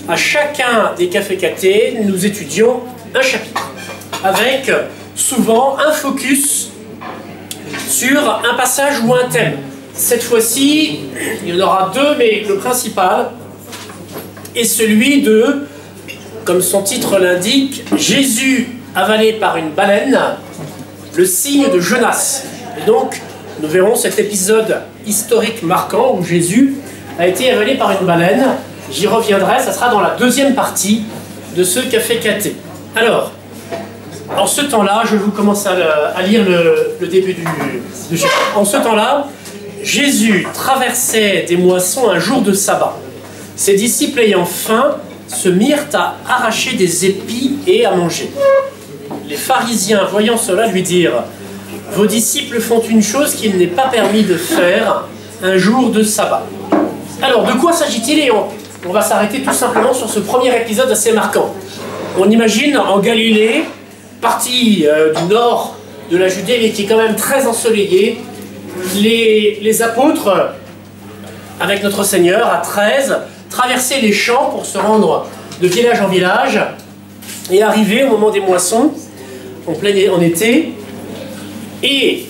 À chacun des cafés catés, nous étudions un chapitre, avec souvent un focus sur un passage ou un thème. Cette fois-ci, il y en aura deux, mais le principal est celui de, comme son titre l'indique, Jésus avalé par une baleine, le signe de Jonas. Et donc, nous verrons cet épisode historique marquant où Jésus a été avalé par une baleine. J'y reviendrai, ça sera dans la deuxième partie de ce café caté. Alors, en ce temps-là, je vous commence à lire le début du chapitre. En ce temps-là, Jésus traversait des moissons un jour de sabbat. Ses disciples ayant faim se mirent à arracher des épis et à manger. Les pharisiens, voyant cela, lui dirent « Vos disciples font une chose qu'il n'est pas permis de faire un jour de sabbat. » Alors, de quoi s'agit-il? Et on va s'arrêter tout simplement sur ce premier épisode assez marquant. On imagine en Galilée, partie du nord de la Judée, mais qui est quand même très ensoleillée, les apôtres, avec notre Seigneur, à 13, traversaient les champs pour se rendre de village en village et arriver au moment des moissons, en été. Et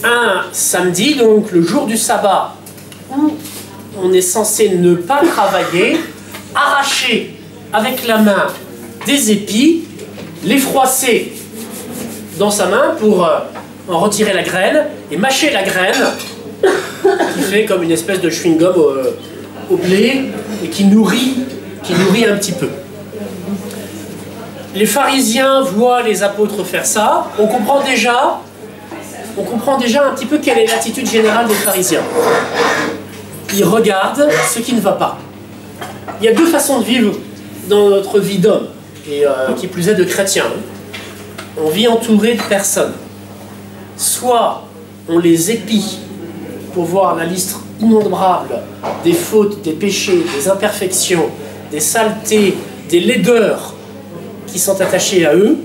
un samedi, donc le jour du sabbat, où on est censé ne pas travailler, arracher avec la main des épis, les froisser dans sa main pour en retirer la graine et mâcher la graine qui fait comme une espèce de chewing-gum au blé et qui nourrit un petit peu. Les pharisiens voient les apôtres faire ça. On comprend déjà un petit peu quelle est l'attitude générale des pharisiens. Ils regardent ce qui ne va pas. Il y a deux façons de vivre dans notre vie d'homme, et qui plus est de chrétien. On vit entouré de personnes. Soit on les épie pour voir la liste innombrable des fautes, des péchés, des imperfections, des saletés, des laideurs qui sont attachées à eux,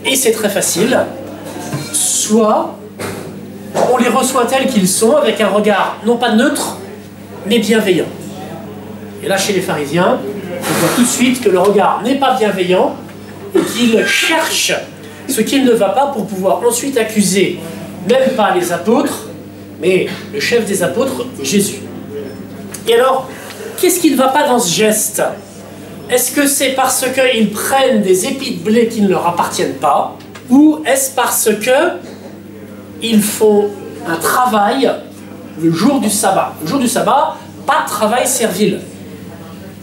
et c'est très facile. Soit on les reçoit tels qu'ils sont, avec un regard non pas neutre, mais bienveillant. Et là, chez les pharisiens, on voit tout de suite que le regard n'est pas bienveillant et qu'ils cherchent ce qui ne va pas pour pouvoir ensuite accuser, même pas les apôtres, mais le chef des apôtres, Jésus. Et alors, qu'est-ce qui ne va pas dans ce geste? Est-ce que c'est parce qu'ils prennent des épis de blé qui ne leur appartiennent pas, ou est-ce parce qu'ils font un travail le jour du sabbat? Le jour du sabbat, pas de travail servile.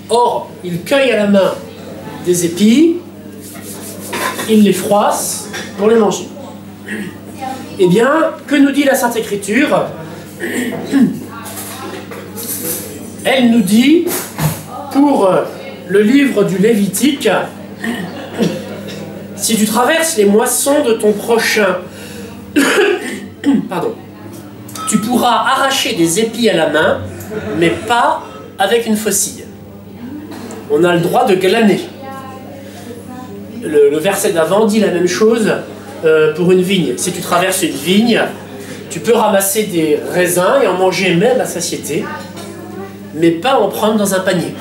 Or, ils cueillent à la main des épis, ils les froissent pour les manger. Eh bien, que nous dit la Sainte Écriture? Elle nous dit, pour le livre du Lévitique, si tu traverses les moissons de ton prochain, pardon, tu pourras arracher des épis à la main, mais pas avec une faucille. On a le droit de glaner. Le verset d'avant dit la même chose pour une vigne. Si tu traverses une vigne, tu peux ramasser des raisins et en manger même à satiété, mais pas en prendre dans un panier.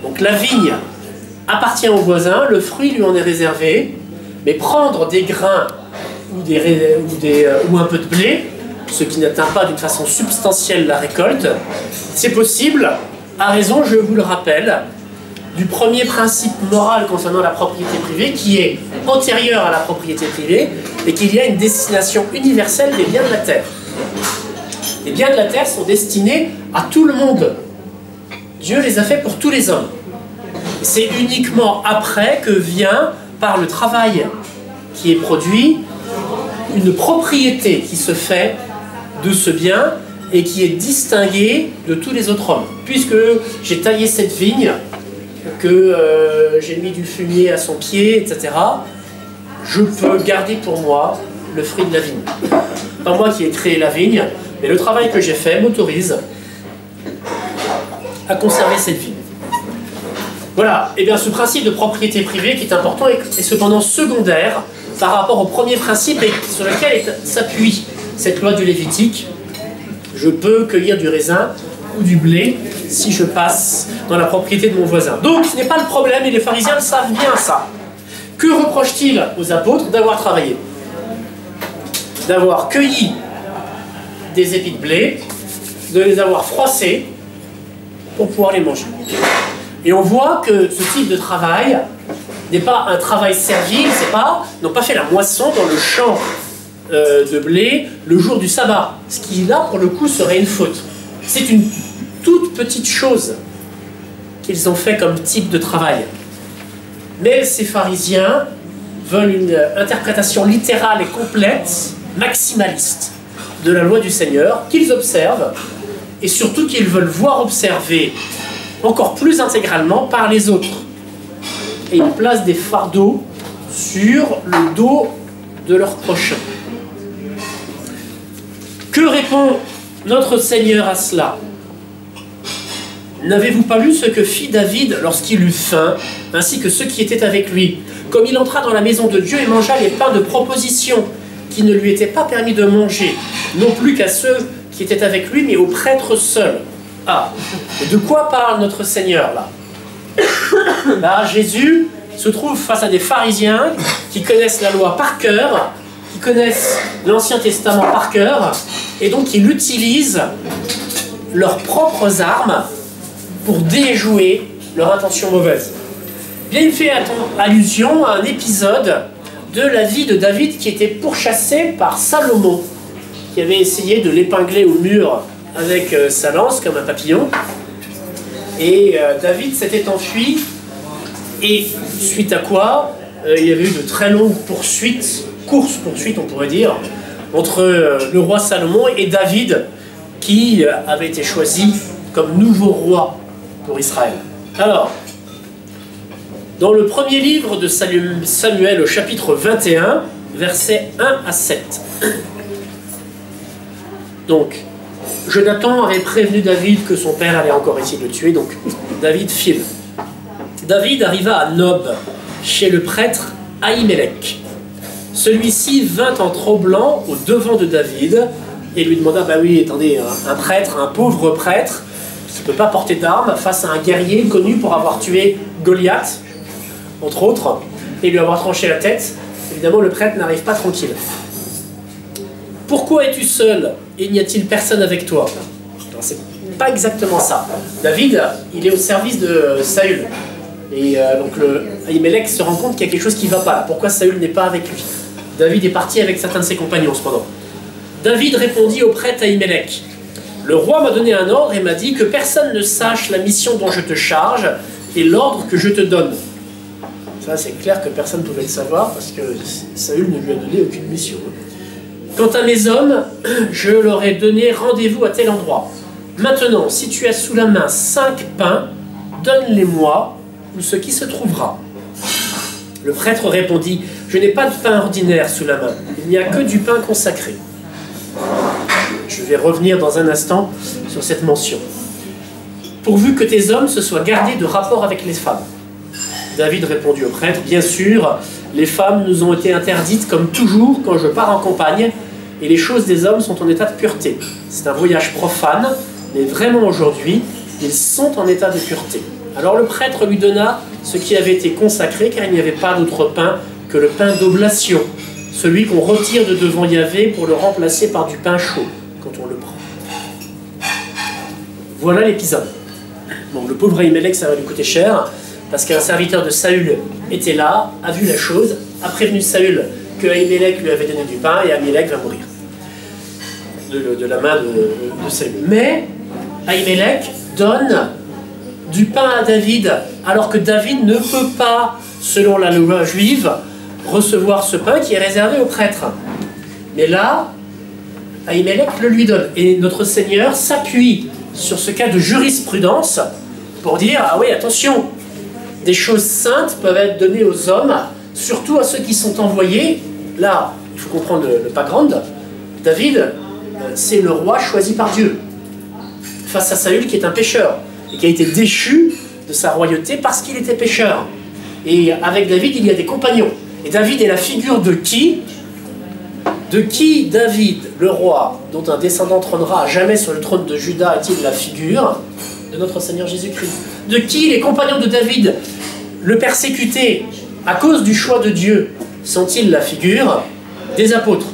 Donc la vigne appartient au voisin, le fruit lui en est réservé, mais prendre des grains ou un peu de blé, ce qui n'atteint pas d'une façon substantielle la récolte, c'est possible, à raison, je vous le rappelle, du premier principe moral concernant la propriété privée qui est antérieur à la propriété privée et qu'il y a une destination universelle des biens de la terre. Les biens de la terre sont destinés à tout le monde. Dieu les a faits pour tous les hommes. C'est uniquement après que vient, par le travail qui est produit, une propriété qui se fait de ce bien et qui est distinguée de tous les autres hommes. Puisque j'ai taillé cette vigne, que j'ai mis du fumier à son pied, etc., je peux garder pour moi le fruit de la vigne. Pas moi qui ai créé la vigne, mais le travail que j'ai fait m'autorise à conserver cette vigne. Voilà, et bien ce principe de propriété privée qui est important est cependant secondaire par rapport au premier principe et sur lequel s'appuie cette loi du Lévitique. Je peux cueillir du raisin ou du blé si je passe dans la propriété de mon voisin. Donc ce n'est pas le problème et les pharisiens le savent bien ça. Que reproche-t-il aux apôtres? D'avoir travaillé, d'avoir cueilli des épis de blé, de les avoir froissés pour pouvoir les manger. Et on voit que ce type de travail n'est pas un travail servile, n'ont pas fait la moisson dans le champ de blé le jour du sabbat. Ce qui là, pour le coup, serait une faute. C'est une toute petite chose qu'ils ont fait comme type de travail. Mais ces pharisiens veulent une interprétation littérale et complète, maximaliste, de la loi du Seigneur, qu'ils observent, et surtout qu'ils veulent voir observer encore plus intégralement par les autres. Et ils placent des fardeaux sur le dos de leur prochain. Que répond notre Seigneur à cela? N'avez-vous pas lu ce que fit David lorsqu'il eut faim, ainsi que ceux qui étaient avec lui, comme il entra dans la maison de Dieu et mangea les pains de proposition, qui ne lui étaient pas permis de manger, non plus qu'à ceux qui étaient avec lui, mais aux prêtres seuls. Ah, et de quoi parle notre Seigneur là? Là, Jésus se trouve face à des pharisiens qui connaissent la loi par cœur, qui connaissent l'Ancien Testament par cœur, et donc ils utilisent leurs propres armes pour déjouer leur intention mauvaise. Bien, il fait allusion à un épisode de la vie de David qui était pourchassé par Salomon, qui avait essayé de l'épingler au mur avec sa lance comme un papillon. Et David s'était enfui, et suite à quoi il y avait eu de très longues poursuites, courses-poursuites on pourrait dire, entre le roi Salomon et David, qui avait été choisi comme nouveau roi pour Israël. Alors, dans le premier livre de Samuel, au chapitre 21, versets 1 à 7. Donc, Jonathan avait prévenu David que son père allait encore essayer de le tuer, donc David file. David arriva à Nob, chez le prêtre Ahimelech. Celui-ci vint en tremblant au devant de David et lui demanda, bah oui, attendez, un prêtre, un pauvre prêtre, qui ne peut pas porter d'armes face à un guerrier connu pour avoir tué Goliath, entre autres, et lui avoir tranché la tête. Évidemment, le prêtre n'arrive pas tranquille. Pourquoi es-tu seul et n'y a-t-il personne avec toi? C'est pas exactement ça. David, il est au service de Saül. Et donc Ahimelech se rend compte qu'il y a quelque chose qui ne va pas. Pourquoi Saül n'est pas avec lui? David est parti avec certains de ses compagnons cependant. David répondit au prêtre Ahimelech: le roi m'a donné un ordre et m'a dit que personne ne sache la mission dont je te charge et l'ordre que je te donne. Ça, c'est clair que personne ne pouvait le savoir parce que Saül ne lui a donné aucune mission. Quant à mes hommes, je leur ai donné rendez-vous à tel endroit. Maintenant, si tu as sous la main 5 pains, donne-les-moi, ou ce qui se trouvera. Le prêtre répondit: je n'ai pas de pain ordinaire sous la main, il n'y a que du pain consacré. Je vais revenir dans un instant sur cette mention. Pourvu que tes hommes se soient gardés de rapport avec les femmes. David répondit au prêtre: bien sûr, les femmes nous ont été interdites comme toujours quand je pars en campagne, et les choses des hommes sont en état de pureté. C'est un voyage profane, mais vraiment aujourd'hui, ils sont en état de pureté. Alors le prêtre lui donna ce qui avait été consacré, car il n'y avait pas d'autre pain que le pain d'oblation, celui qu'on retire de devant Yahvé pour le remplacer par du pain chaud, quand on le prend. Voilà l'épisode. Bon, le pauvre Ahimelech, ça va lui coûter cher, parce qu'un serviteur de Saül était là, a vu la chose, a prévenu Saül que Ahimelech lui avait donné du pain, et Ahimelech va mourir de la main de Saül. Mais Ahimelech donne du pain à David, alors que David ne peut pas, selon la loi juive, recevoir ce pain qui est réservé aux prêtres. Mais là, Ahimelech le lui donne. Et notre Seigneur s'appuie sur ce cas de jurisprudence pour dire: ah oui, attention, des choses saintes peuvent être données aux hommes, surtout à ceux qui sont envoyés. Là, il faut comprendre le background. David, c'est le roi choisi par Dieu, face à Saül qui est un pécheur, et qui a été déchu de sa royauté parce qu'il était pécheur. Et avec David, il y a des compagnons. Et David est la figure de qui? De qui David, le roi, dont un descendant trônera à jamais sur le trône de Juda, est-il la figure? De notre Seigneur Jésus-Christ. De qui les compagnons de David, le persécuté à cause du choix de Dieu, sont-ils la figure? Des apôtres.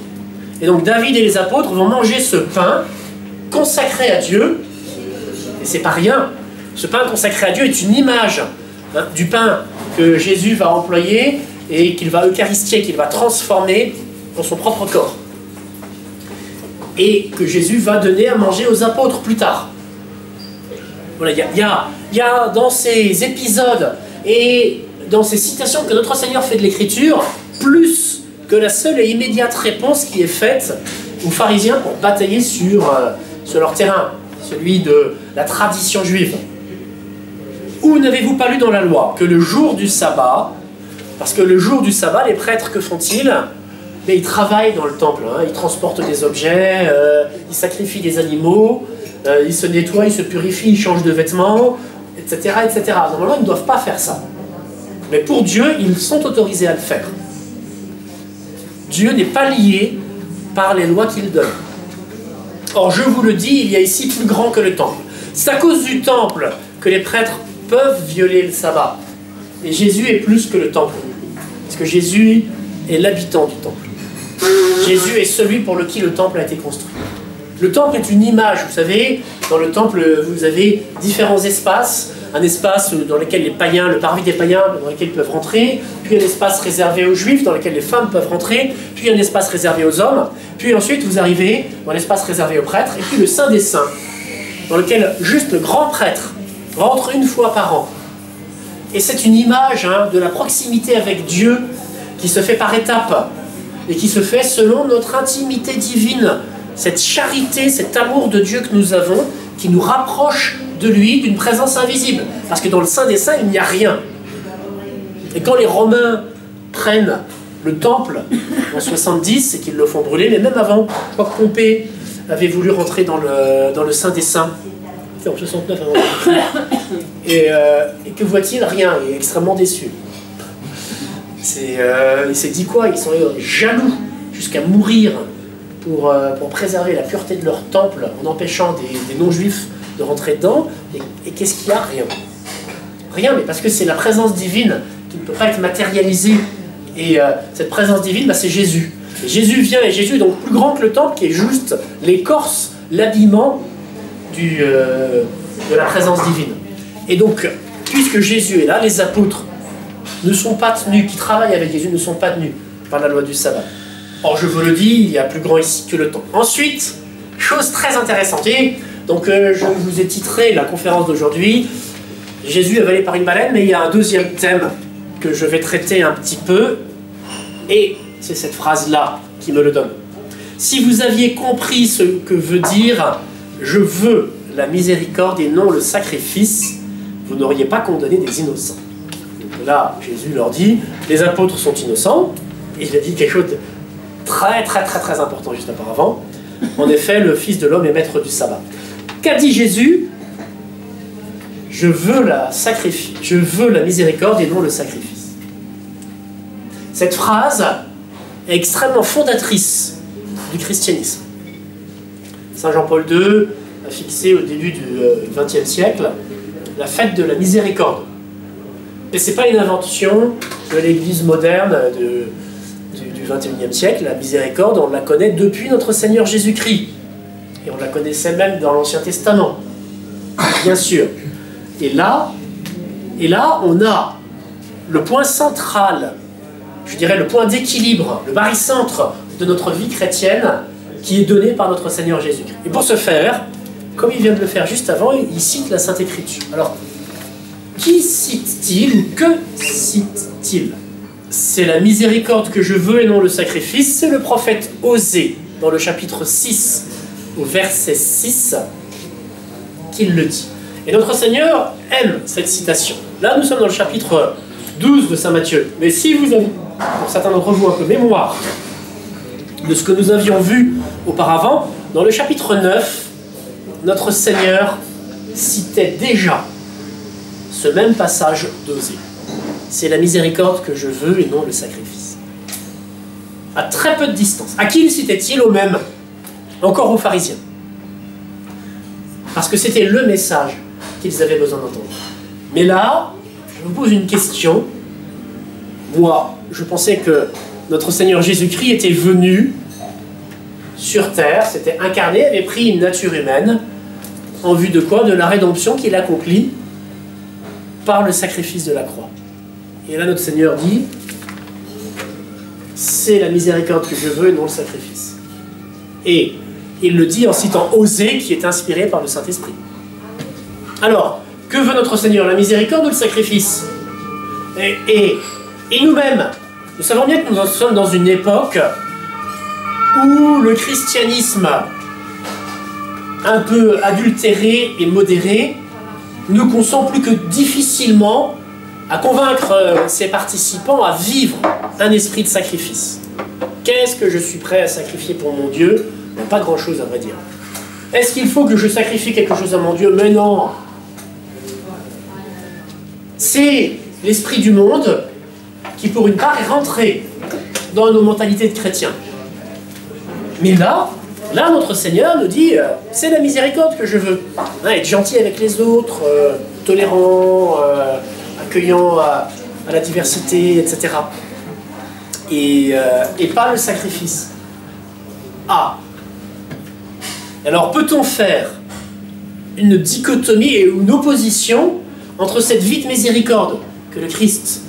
Et donc David et les apôtres vont manger ce pain consacré à Dieu, et c'est pas rien. Ce pain consacré à Dieu est une image du pain que Jésus va employer et qu'il va eucharistier, qu'il va transformer dans son propre corps. Et que Jésus va donner à manger aux apôtres plus tard. Voilà, il y a dans ces épisodes et dans ces citations que notre Seigneur fait de l'Écriture, plus que la seule et immédiate réponse qui est faite aux pharisiens pour batailler sur leur terrain, celui de la tradition juive. Où n'avez-vous pas lu dans la loi que le jour du sabbat, parce que le jour du sabbat, les prêtres, que font-ils? Mais ils travaillent dans le temple, ils transportent des objets, ils sacrifient des animaux, ils se nettoient, ils se purifient, ils changent de vêtements, etc., etc. Normalement, ils ne doivent pas faire ça. Mais pour Dieu, ils sont autorisés à le faire. Dieu n'est pas lié par les lois qu'il donne. Or, je vous le dis, il y a ici plus grand que le temple. C'est à cause du temple que les prêtres peuvent violer le sabbat. Et Jésus est plus que le temple. Parce que Jésus est l'habitant du temple. Jésus est celui pour qui le temple a été construit. Le temple est une image, vous savez, dans le temple, vous avez différents espaces. Un espace dans lequel les païens, le parvis des païens, dans lequel ils peuvent rentrer, puis un espace réservé aux juifs, dans lequel les femmes peuvent rentrer, puis un espace réservé aux hommes, puis ensuite vous arrivez dans l'espace réservé aux prêtres, et puis le Saint des Saints, dans lequel juste le grand prêtre rentre une fois par an. Et c'est une image de la proximité avec Dieu qui se fait par étapes, et qui se fait selon notre intimité divine, cette charité, cet amour de Dieu que nous avons, qui nous rapproche de lui, d'une présence invisible. Parce que dans le Saint des Saints, il n'y a rien. Et quand les Romains prennent le temple en 70, c'est qu'ils le font brûler, mais même avant, je crois que Pompée avait voulu rentrer dans le Saint des Saints. C'est en 69 avant. Et que voit-il? Rien. Il est extrêmement déçu. Il s'est dit quoi? Ils sont jaloux jusqu'à mourir pour préserver la pureté de leur temple en empêchant des non-juifs de rentrer dedans. Et qu'est-ce qu'il y a? Rien. Rien, mais parce que c'est la présence divine qui ne peut pas être matérialisée. Et cette présence divine, c'est Jésus. Et Jésus vient, et Jésus est donc plus grand que le temple, qui est juste l'écorce, l'habillement de la présence divine. Et donc, puisque Jésus est là, les apôtres ne sont pas tenus, qui travaillent avec Jésus, ne sont pas tenus par la loi du sabbat. Or, je vous le dis, il y a plus grand ici que le temple. Ensuite, chose très intéressante, et donc je vous ai titré la conférence d'aujourd'hui, Jésus avalé par une baleine, mais il y a un deuxième thème que je vais traiter un petit peu, et c'est cette phrase-là qui me le donne. Si vous aviez compris ce que veut dire « je veux la miséricorde et non le sacrifice », vous n'auriez pas condamné des innocents. Donc là, Jésus leur dit, les apôtres sont innocents, et il a dit quelque chose de très très très très important juste auparavant. En effet, le Fils de l'homme est maître du sabbat. Qu'a dit Jésus? Je veux la miséricorde et non le sacrifice. Cette phrase est extrêmement fondatrice du christianisme. Saint Jean-Paul II a fixé au début du XXe siècle la fête de la miséricorde. Et ce n'est pas une invention de l'Église moderne du XXIe siècle. La miséricorde, on la connaît depuis notre Seigneur Jésus-Christ. Et on la connaissait même dans l'Ancien Testament, bien sûr. Et là, on a le point central, je dirais le point d'équilibre, le barycentre de notre vie chrétienne qui est donné par notre Seigneur Jésus-Christ. Et pour ce faire, comme il vient de le faire juste avant, il cite la Sainte Écriture. Alors, qui cite-t-il ou que cite-t-il? C'est la miséricorde que je veux et non le sacrifice. C'est le prophète Osée, dans le chapitre 6, au verset 6, qu'il le dit. Et notre Seigneur aime cette citation. Là, nous sommes dans le chapitre 12 de Saint Matthieu. Mais si vous avez, pour certains d'entre vous, un peu mémoire de ce que nous avions vu auparavant, dans le chapitre 9, notre Seigneur citait déjà ce même passage d'Osée. C'est la miséricorde que je veux et non le sacrifice. à très peu de distance. À qui le citait-il? Aux mêmes, encore aux pharisiens. Parce que c'était le message qu'ils avaient besoin d'entendre. Mais là, je vous pose une question. Moi, je pensais que notre Seigneur Jésus-Christ était venu sur terre, s'était incarné, avait pris une nature humaine, en vue de quoi? De la rédemption qu'il accomplit par le sacrifice de la croix. Et là, notre Seigneur dit, c'est la miséricorde que je veux et non le sacrifice. Et il le dit en citant Osée, qui est inspiré par le Saint-Esprit. Alors, que veut notre Seigneur? La miséricorde ou le sacrifice? Et nous-mêmes, nous savons bien que nous en sommes dans une époque où le christianisme, un peu adultéré et modéré, ne consent plus que difficilement à convaincre ses participants à vivre un esprit de sacrifice. Qu'est-ce que je suis prêt à sacrifier pour mon Dieu? Pas grand-chose, à vrai dire. Est-ce qu'il faut que je sacrifie quelque chose à mon Dieu? Mais non. C'est l'esprit du monde qui, pour une part, est rentré dans nos mentalités de chrétiens. Mais là, notre Seigneur nous dit, c'est la miséricorde que je veux. Hein, être gentil avec les autres, tolérant, accueillant à la diversité, etc. Et pas le sacrifice. Ah. Alors, peut-on faire une dichotomie et une opposition entre cette vie de miséricorde que le Christ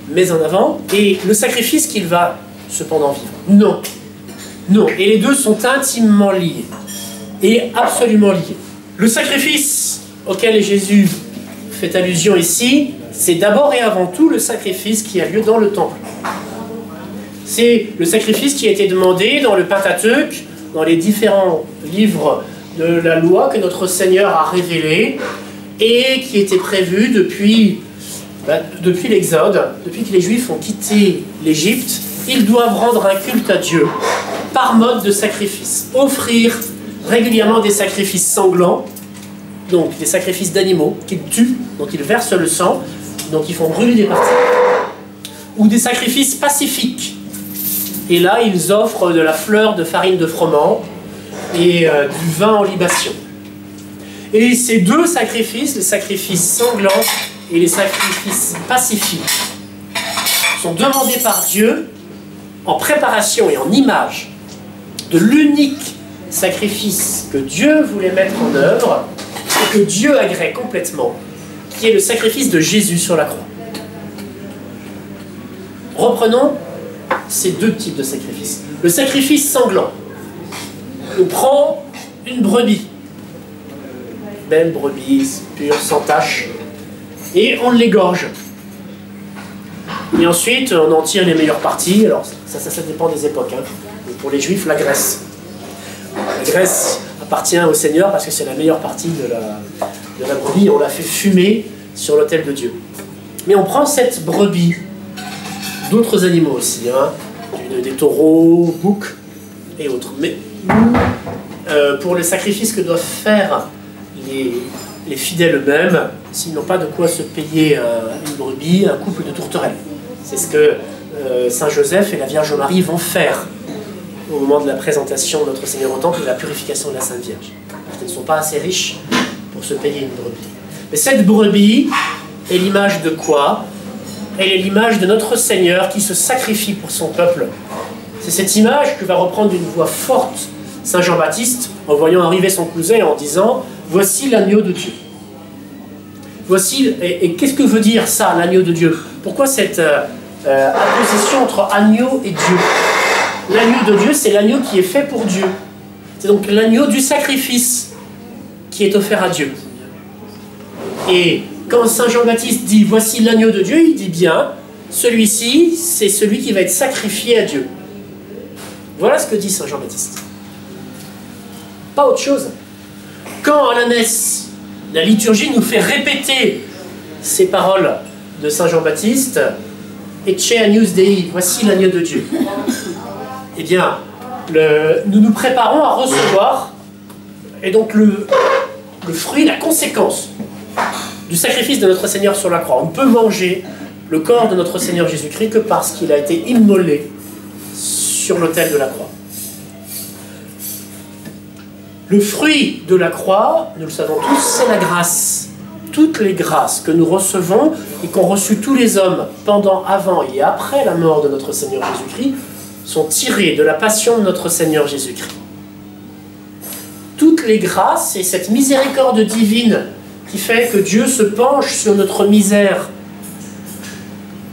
met en avant et le sacrifice qu'il va cependant vivre? Non. Non. Et les deux sont intimement liés. Et absolument liés. Le sacrifice auquel Jésus fait allusion ici, c'est d'abord et avant tout le sacrifice qui a lieu dans le temple. C'est le sacrifice qui a été demandé dans le Pentateuque, dans les différents livres de la loi que notre Seigneur a révélés et qui était prévu depuis l'Exode, depuis que les Juifs ont quitté l'Égypte. Ils doivent rendre un culte à Dieu par mode de sacrifice, offrir régulièrement des sacrifices sanglants, donc des sacrifices d'animaux qu'ils tuent, dont ils versent le sang, dont ils font brûler des parties, ou des sacrifices pacifiques. Et là, ils offrent de la fleur de farine de froment et du vin en libation. Et ces deux sacrifices, les sacrifices sanglants et les sacrifices pacifiques, sont demandés par Dieu en préparation et en image de l'unique sacrifice que Dieu voulait mettre en œuvre et que Dieu agrée complètement, qui est le sacrifice de Jésus sur la croix. Reprenons ces deux types de sacrifices. Le sacrifice sanglant. On prend une brebis, belle brebis, pure, sans tache, et on l'égorge. Et ensuite, on en tire les meilleures parties. Alors, ça dépend des époques. Hein. Pour les Juifs, la graisse. La graisse appartient au Seigneur parce que c'est la meilleure partie de la brebis. On la fait fumer sur l'autel de Dieu. Mais on prend cette brebis, d'autres animaux aussi, hein, des taureaux, boucs et autres. Mais pour le sacrifice que doivent faire les fidèles eux-mêmes, s'ils n'ont pas de quoi se payer une brebis, un couple de tourterelles. C'est ce que Saint Joseph et la Vierge Marie vont faire au moment de la présentation de notre Seigneur au temple et de la purification de la Sainte Vierge. Ils ne sont pas assez riches pour se payer une brebis. Mais cette brebis est l'image de quoi? Elle est l'image de notre Seigneur qui se sacrifie pour son peuple. C'est cette image que va reprendre d'une voix forte Saint Jean-Baptiste en voyant arriver son cousin et en disant « Voici l'agneau de Dieu ». Voici, et qu'est-ce que veut dire ça, l'agneau de Dieu? Pourquoi cette opposition entre agneau et Dieu? L'agneau de Dieu, c'est l'agneau qui est fait pour Dieu. C'est donc l'agneau du sacrifice qui est offert à Dieu. Et quand Saint Jean-Baptiste dit « Voici l'agneau de Dieu », il dit bien « Celui-ci, c'est celui qui va être sacrifié à Dieu ». Voilà ce que dit Saint Jean-Baptiste. Pas autre chose. Quand à la messe, la liturgie nous fait répéter ces paroles de Saint Jean-Baptiste, « Ecce agnus Dei », voici l'agneau de Dieu. Eh bien, nous nous préparons à recevoir, et donc le fruit, la conséquence du sacrifice de notre Seigneur sur la croix. On ne peut manger le corps de notre Seigneur Jésus-Christ que parce qu'il a été immolé sur l'autel de la croix. Le fruit de la croix, nous le savons tous, c'est la grâce. Toutes les grâces que nous recevons et qu'ont reçues tous les hommes pendant, avant et après la mort de notre Seigneur Jésus-Christ sont tirées de la passion de notre Seigneur Jésus-Christ. Toutes les grâces et cette miséricorde divine qui fait que Dieu se penche sur notre misère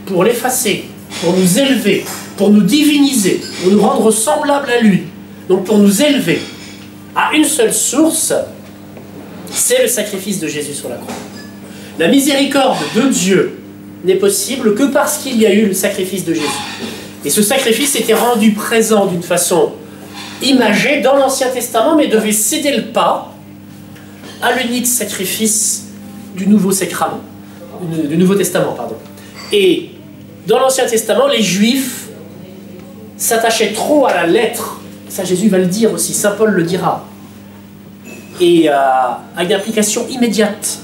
pour l'effacer, pour nous élever, pour nous diviniser, pour nous rendre semblables à lui, donc pour nous élever à une seule source, c'est le sacrifice de Jésus sur la croix. La miséricorde de Dieu n'est possible que parce qu'il y a eu le sacrifice de Jésus. Et ce sacrifice était rendu présent d'une façon imagée dans l'Ancien Testament, mais devait céder le pas à l'unique sacrifice du Nouveau Testament. Et dans l'Ancien Testament, les Juifs s'attachaient trop à la lettre. Ça, Jésus va le dire aussi, Saint Paul le dira. Et à une application immédiate,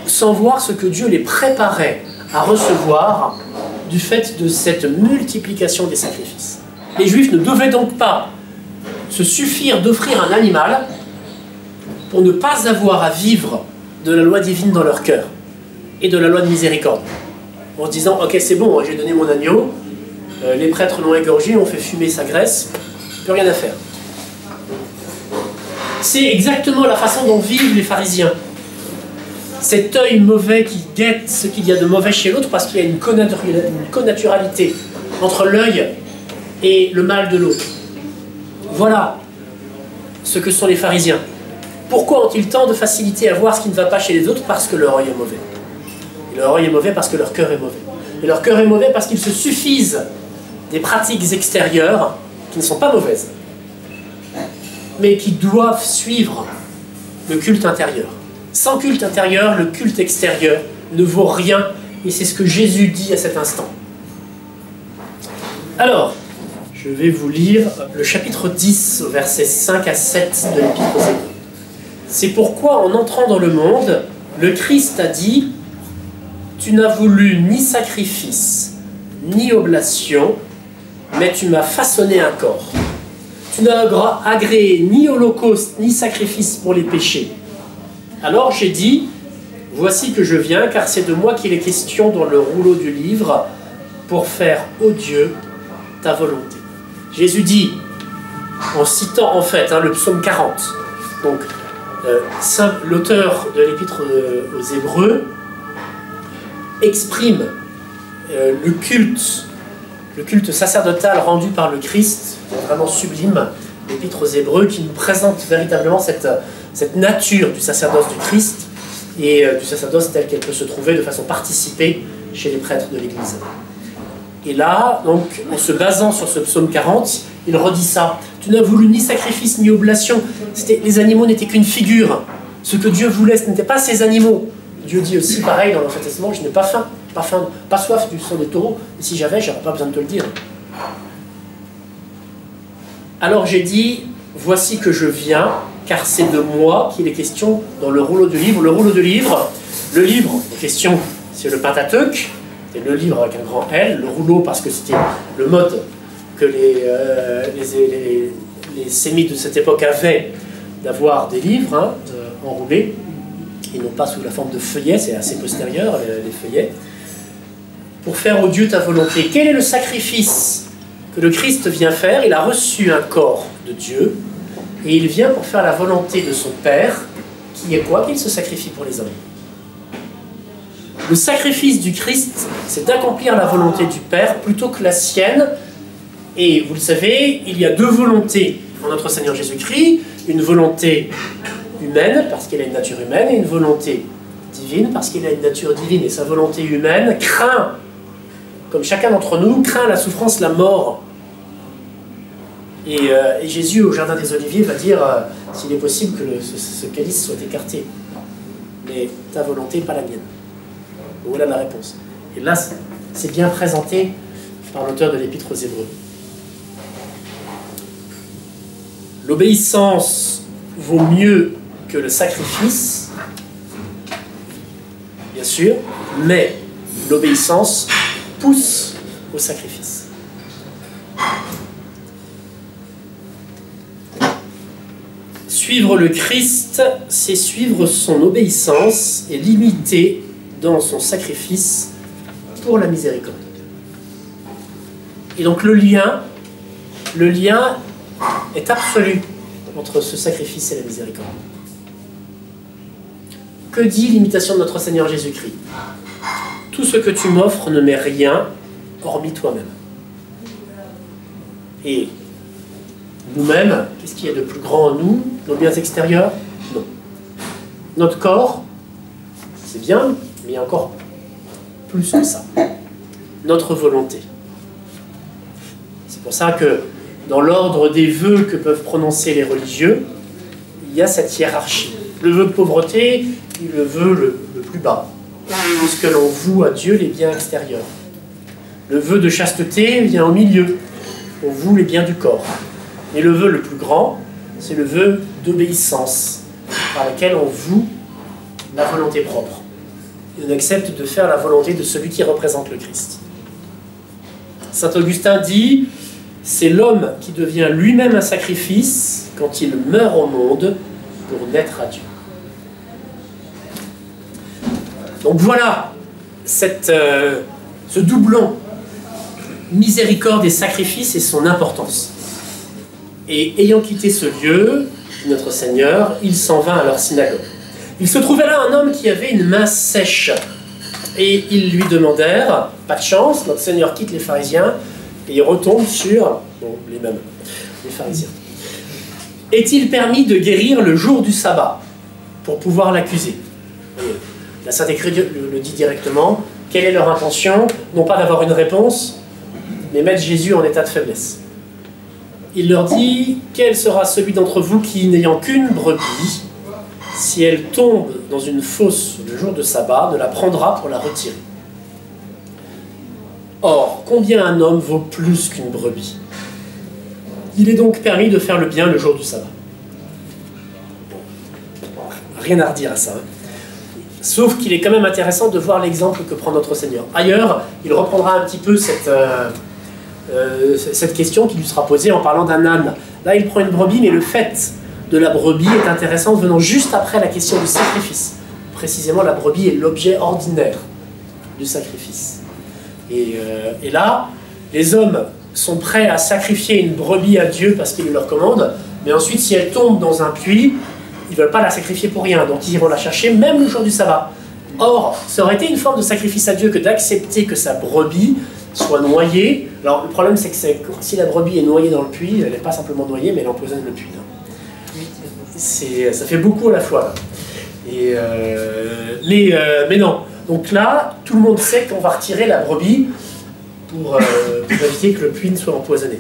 sans voir ce que Dieu les préparait à recevoir du fait de cette multiplication des sacrifices. Les Juifs ne devaient donc pas se suffire d'offrir un animal pour ne pas avoir à vivre de la loi divine dans leur cœur et de la loi de miséricorde. En se disant, ok, c'est bon, j'ai donné mon agneau, les prêtres l'ont égorgé, on fait fumer sa graisse, plus rien à faire. C'est exactement la façon dont vivent les pharisiens. Cet œil mauvais qui guette ce qu'il y a de mauvais chez l'autre parce qu'il y a une connaturalité entre l'œil et le mal de l'autre. Voilà ce que sont les pharisiens. Pourquoi ont-ils tant de facilité à voir ce qui ne va pas chez les autres? Parce que leur œil est mauvais. Et leur œil est mauvais parce que leur cœur est mauvais. Et leur cœur est mauvais parce qu'ils se suffisent des pratiques extérieures qui ne sont pas mauvaises, mais qui doivent suivre le culte intérieur. Sans culte intérieur, le culte extérieur ne vaut rien, et c'est ce que Jésus dit à cet instant. Alors, je vais vous lire le chapitre 10, versets 5 à 7 de l'Épître aux Hébreux. C'est pourquoi, en entrant dans le monde, le Christ a dit « Tu n'as voulu ni sacrifice, ni oblation, mais tu m'as façonné un corps. Tu n'as agréé ni holocauste, ni sacrifice pour les péchés. Alors j'ai dit, voici que je viens, car c'est de moi qu'il est question dans le rouleau du livre, pour faire, ô Dieu, ta volonté. » Jésus dit, en citant en fait le psaume 40, donc l'auteur de l'Épître aux Hébreux exprime le culte sacerdotal rendu par le Christ, vraiment sublime, l'Épître aux Hébreux, qui nous présente véritablement cette nature du sacerdoce du Christ et du sacerdoce tel qu'elle peut se trouver de façon participée chez les prêtres de l'Église. Et là, donc, en se basant sur ce psaume 40, il redit ça. Tu n'as voulu ni sacrifice ni oblation. Les animaux n'étaient qu'une figure. Ce que Dieu voulait, ce n'était pas ces animaux. Dieu dit aussi, pareil, dans l'Ancien Testament, je n'ai pas faim, pas soif du sang des taureaux. Et si j'avais, j'aurais pas besoin de te le dire. Alors j'ai dit, voici que je viens, car c'est de moi qu'il est question dans le rouleau du livre. Le rouleau du livre, le livre en question, c'est le Pentateuque, c'est le livre avec un grand L, le rouleau parce que c'était le mode que les sémites de cette époque avaient d'avoir des livres enroulés, et non pas sous la forme de feuillets, c'est assez postérieur, les feuillets, pour faire, ô Dieu, ta volonté. Quel est le sacrifice que le Christ vient faire? Il a reçu un corps de Dieu, et il vient pour faire la volonté de son Père, qui est quoi? Qu'il se sacrifie pour les hommes. Le sacrifice du Christ, c'est d'accomplir la volonté du Père plutôt que la sienne. Et vous le savez, il y a deux volontés en notre Seigneur Jésus-Christ, une volonté humaine, parce qu'il a une nature humaine, et une volonté divine, parce qu'il a une nature divine. Et sa volonté humaine craint, comme chacun d'entre nous, craint la souffrance, la mort. Et Jésus, au Jardin des Oliviers, va dire, s'il est possible que ce calice soit écarté. Mais ta volonté, pas la mienne. Voilà la réponse. Et là, c'est bien présenté par l'auteur de l'Épître aux Hébreux. L'obéissance vaut mieux que le sacrifice, bien sûr, mais l'obéissance pousse au sacrifice. Suivre le Christ, c'est suivre son obéissance et l'imiter dans son sacrifice pour la miséricorde. Et donc le lien est absolu entre ce sacrifice et la miséricorde. Que dit l'imitation de notre Seigneur Jésus-Christ? Tout ce que tu m'offres ne m'est rien, hormis toi-même. Et nous-mêmes, qu'est-ce qu'il y a de plus grand en nous? Nos biens extérieurs? Non. Notre corps, c'est bien, mais il y a encore plus que ça. Notre volonté. C'est pour ça que dans l'ordre des vœux que peuvent prononcer les religieux, il y a cette hiérarchie. Le vœu de pauvreté est le vœu le plus bas, puisque l'on voue à Dieu les biens extérieurs. Le vœu de chasteté vient au milieu, on voue les biens du corps. Et le vœu le plus grand, c'est le vœu d'obéissance, par lequel on voue la volonté propre. Et on accepte de faire la volonté de celui qui représente le Christ. Saint Augustin dit, c'est l'homme qui devient lui-même un sacrifice quand il meurt au monde pour naître à Dieu. Donc voilà ce doublon, miséricorde et sacrifice et son importance. Et ayant quitté ce lieu, notre Seigneur, il s'en vint à leur synagogue. Il se trouvait là un homme qui avait une main sèche. Et ils lui demandèrent, pas de chance, notre Seigneur quitte les pharisiens, et il retombe sur les mêmes, les pharisiens. Est-il permis de guérir le jour du sabbat pour pouvoir l'accuser? La Sainte Écriture le dit directement. Quelle est leur intention? Non pas d'avoir une réponse, mais mettre Jésus en état de faiblesse. Il leur dit, quel sera celui d'entre vous qui, n'ayant qu'une brebis, si elle tombe dans une fosse le jour de sabbat, ne la prendra pour la retirer? Or, combien un homme vaut plus qu'une brebis? Il est donc permis de faire le bien le jour du sabbat. Rien à redire à ça. Sauf qu'il est quand même intéressant de voir l'exemple que prend notre Seigneur. Ailleurs, il reprendra un petit peu cette question qui lui sera posée en parlant d'un âne. Là, il prend une brebis, mais le fait de la brebis est intéressant, venant juste après la question du sacrifice. Précisément, la brebis est l'objet ordinaire du sacrifice. Et là, les hommes sont prêts à sacrifier une brebis à Dieu parce qu'il leur commande, mais ensuite, si elle tombe dans un puits, ils ne veulent pas la sacrifier pour rien, donc ils iront la chercher même le jour du sabbat. Or, ça aurait été une forme de sacrifice à Dieu que d'accepter que sa brebis soit noyée. Alors, le problème, c'est que si la brebis est noyée dans le puits, elle n'est pas simplement noyée, mais elle empoisonne le puits. Ça fait beaucoup à la fois. Mais non. Donc là, tout le monde sait qu'on va retirer la brebis pour éviter que le puits ne soit empoisonné.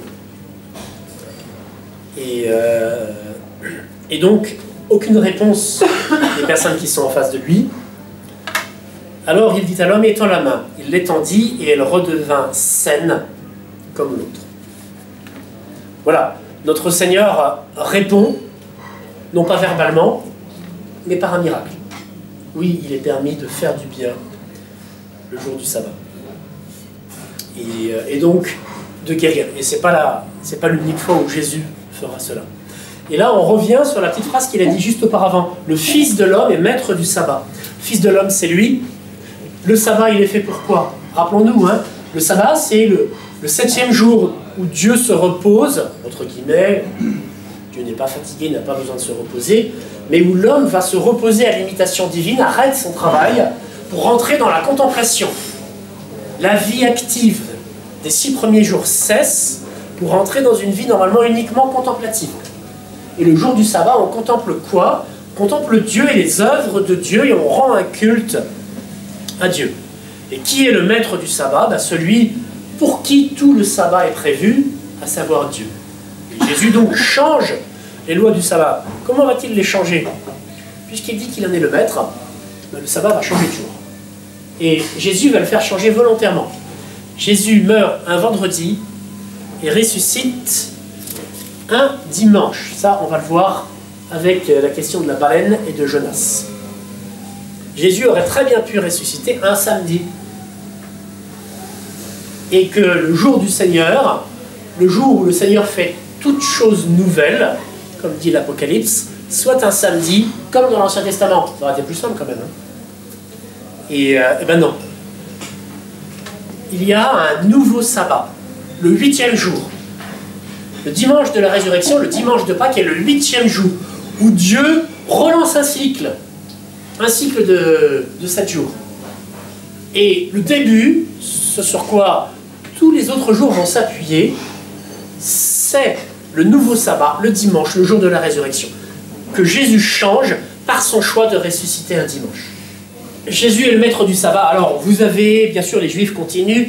Et donc, aucune réponse des personnes qui sont en face de lui. Alors il dit à l'homme, étends la main. Il l'étendit et elle redevint saine comme l'autre. Voilà, notre Seigneur répond, non pas verbalement, mais par un miracle. Oui, il est permis de faire du bien le jour du sabbat. Et donc, de guérir. Et c'est pas l'unique fois où Jésus fera cela. Et là, on revient sur la petite phrase qu'il a dit juste auparavant. Le Fils de l'homme est maître du sabbat. Le Fils de l'homme, c'est lui. Le sabbat, il est fait pour quoi? Rappelons-nous, le sabbat, c'est le 7e jour où Dieu se repose, entre guillemets. Dieu n'est pas fatigué, il n'a pas besoin de se reposer, mais où l'homme va se reposer à l'imitation divine, arrête son travail pour rentrer dans la contemplation. La vie active des 6 premiers jours cesse pour entrer dans une vie normalement uniquement contemplative. Et le jour du sabbat, on contemple quoi? On contemple Dieu et les œuvres de Dieu et on rend un culte à Dieu. Et qui est le maître du sabbat? Celui pour qui tout le sabbat est prévu, à savoir Dieu. Et Jésus donc change les lois du sabbat. Comment va-t-il les changer? Puisqu'il dit qu'il en est le maître, le sabbat va changer de jour. Et Jésus va le faire changer volontairement. Jésus meurt un vendredi et ressuscite un dimanche. Ça, on va le voir avec la question de la baleine et de Jonas. Jésus aurait très bien pu ressusciter un samedi. Et que le jour du Seigneur, le jour où le Seigneur fait toutes choses nouvelles, comme dit l'Apocalypse, soit un samedi, comme dans l'Ancien Testament. Ça aurait été plus simple quand même. Hein. Et ben non. Il y a un nouveau sabbat, le 8e jour. Le dimanche de la résurrection, le dimanche de Pâques est le 8e jour, où Dieu relance un cycle de 7 jours. Et le début, ce sur quoi tous les autres jours vont s'appuyer, c'est le nouveau sabbat, le dimanche, le jour de la résurrection, que Jésus change par son choix de ressusciter un dimanche. Jésus est le maître du sabbat. Alors, vous avez, bien sûr, les Juifs continuent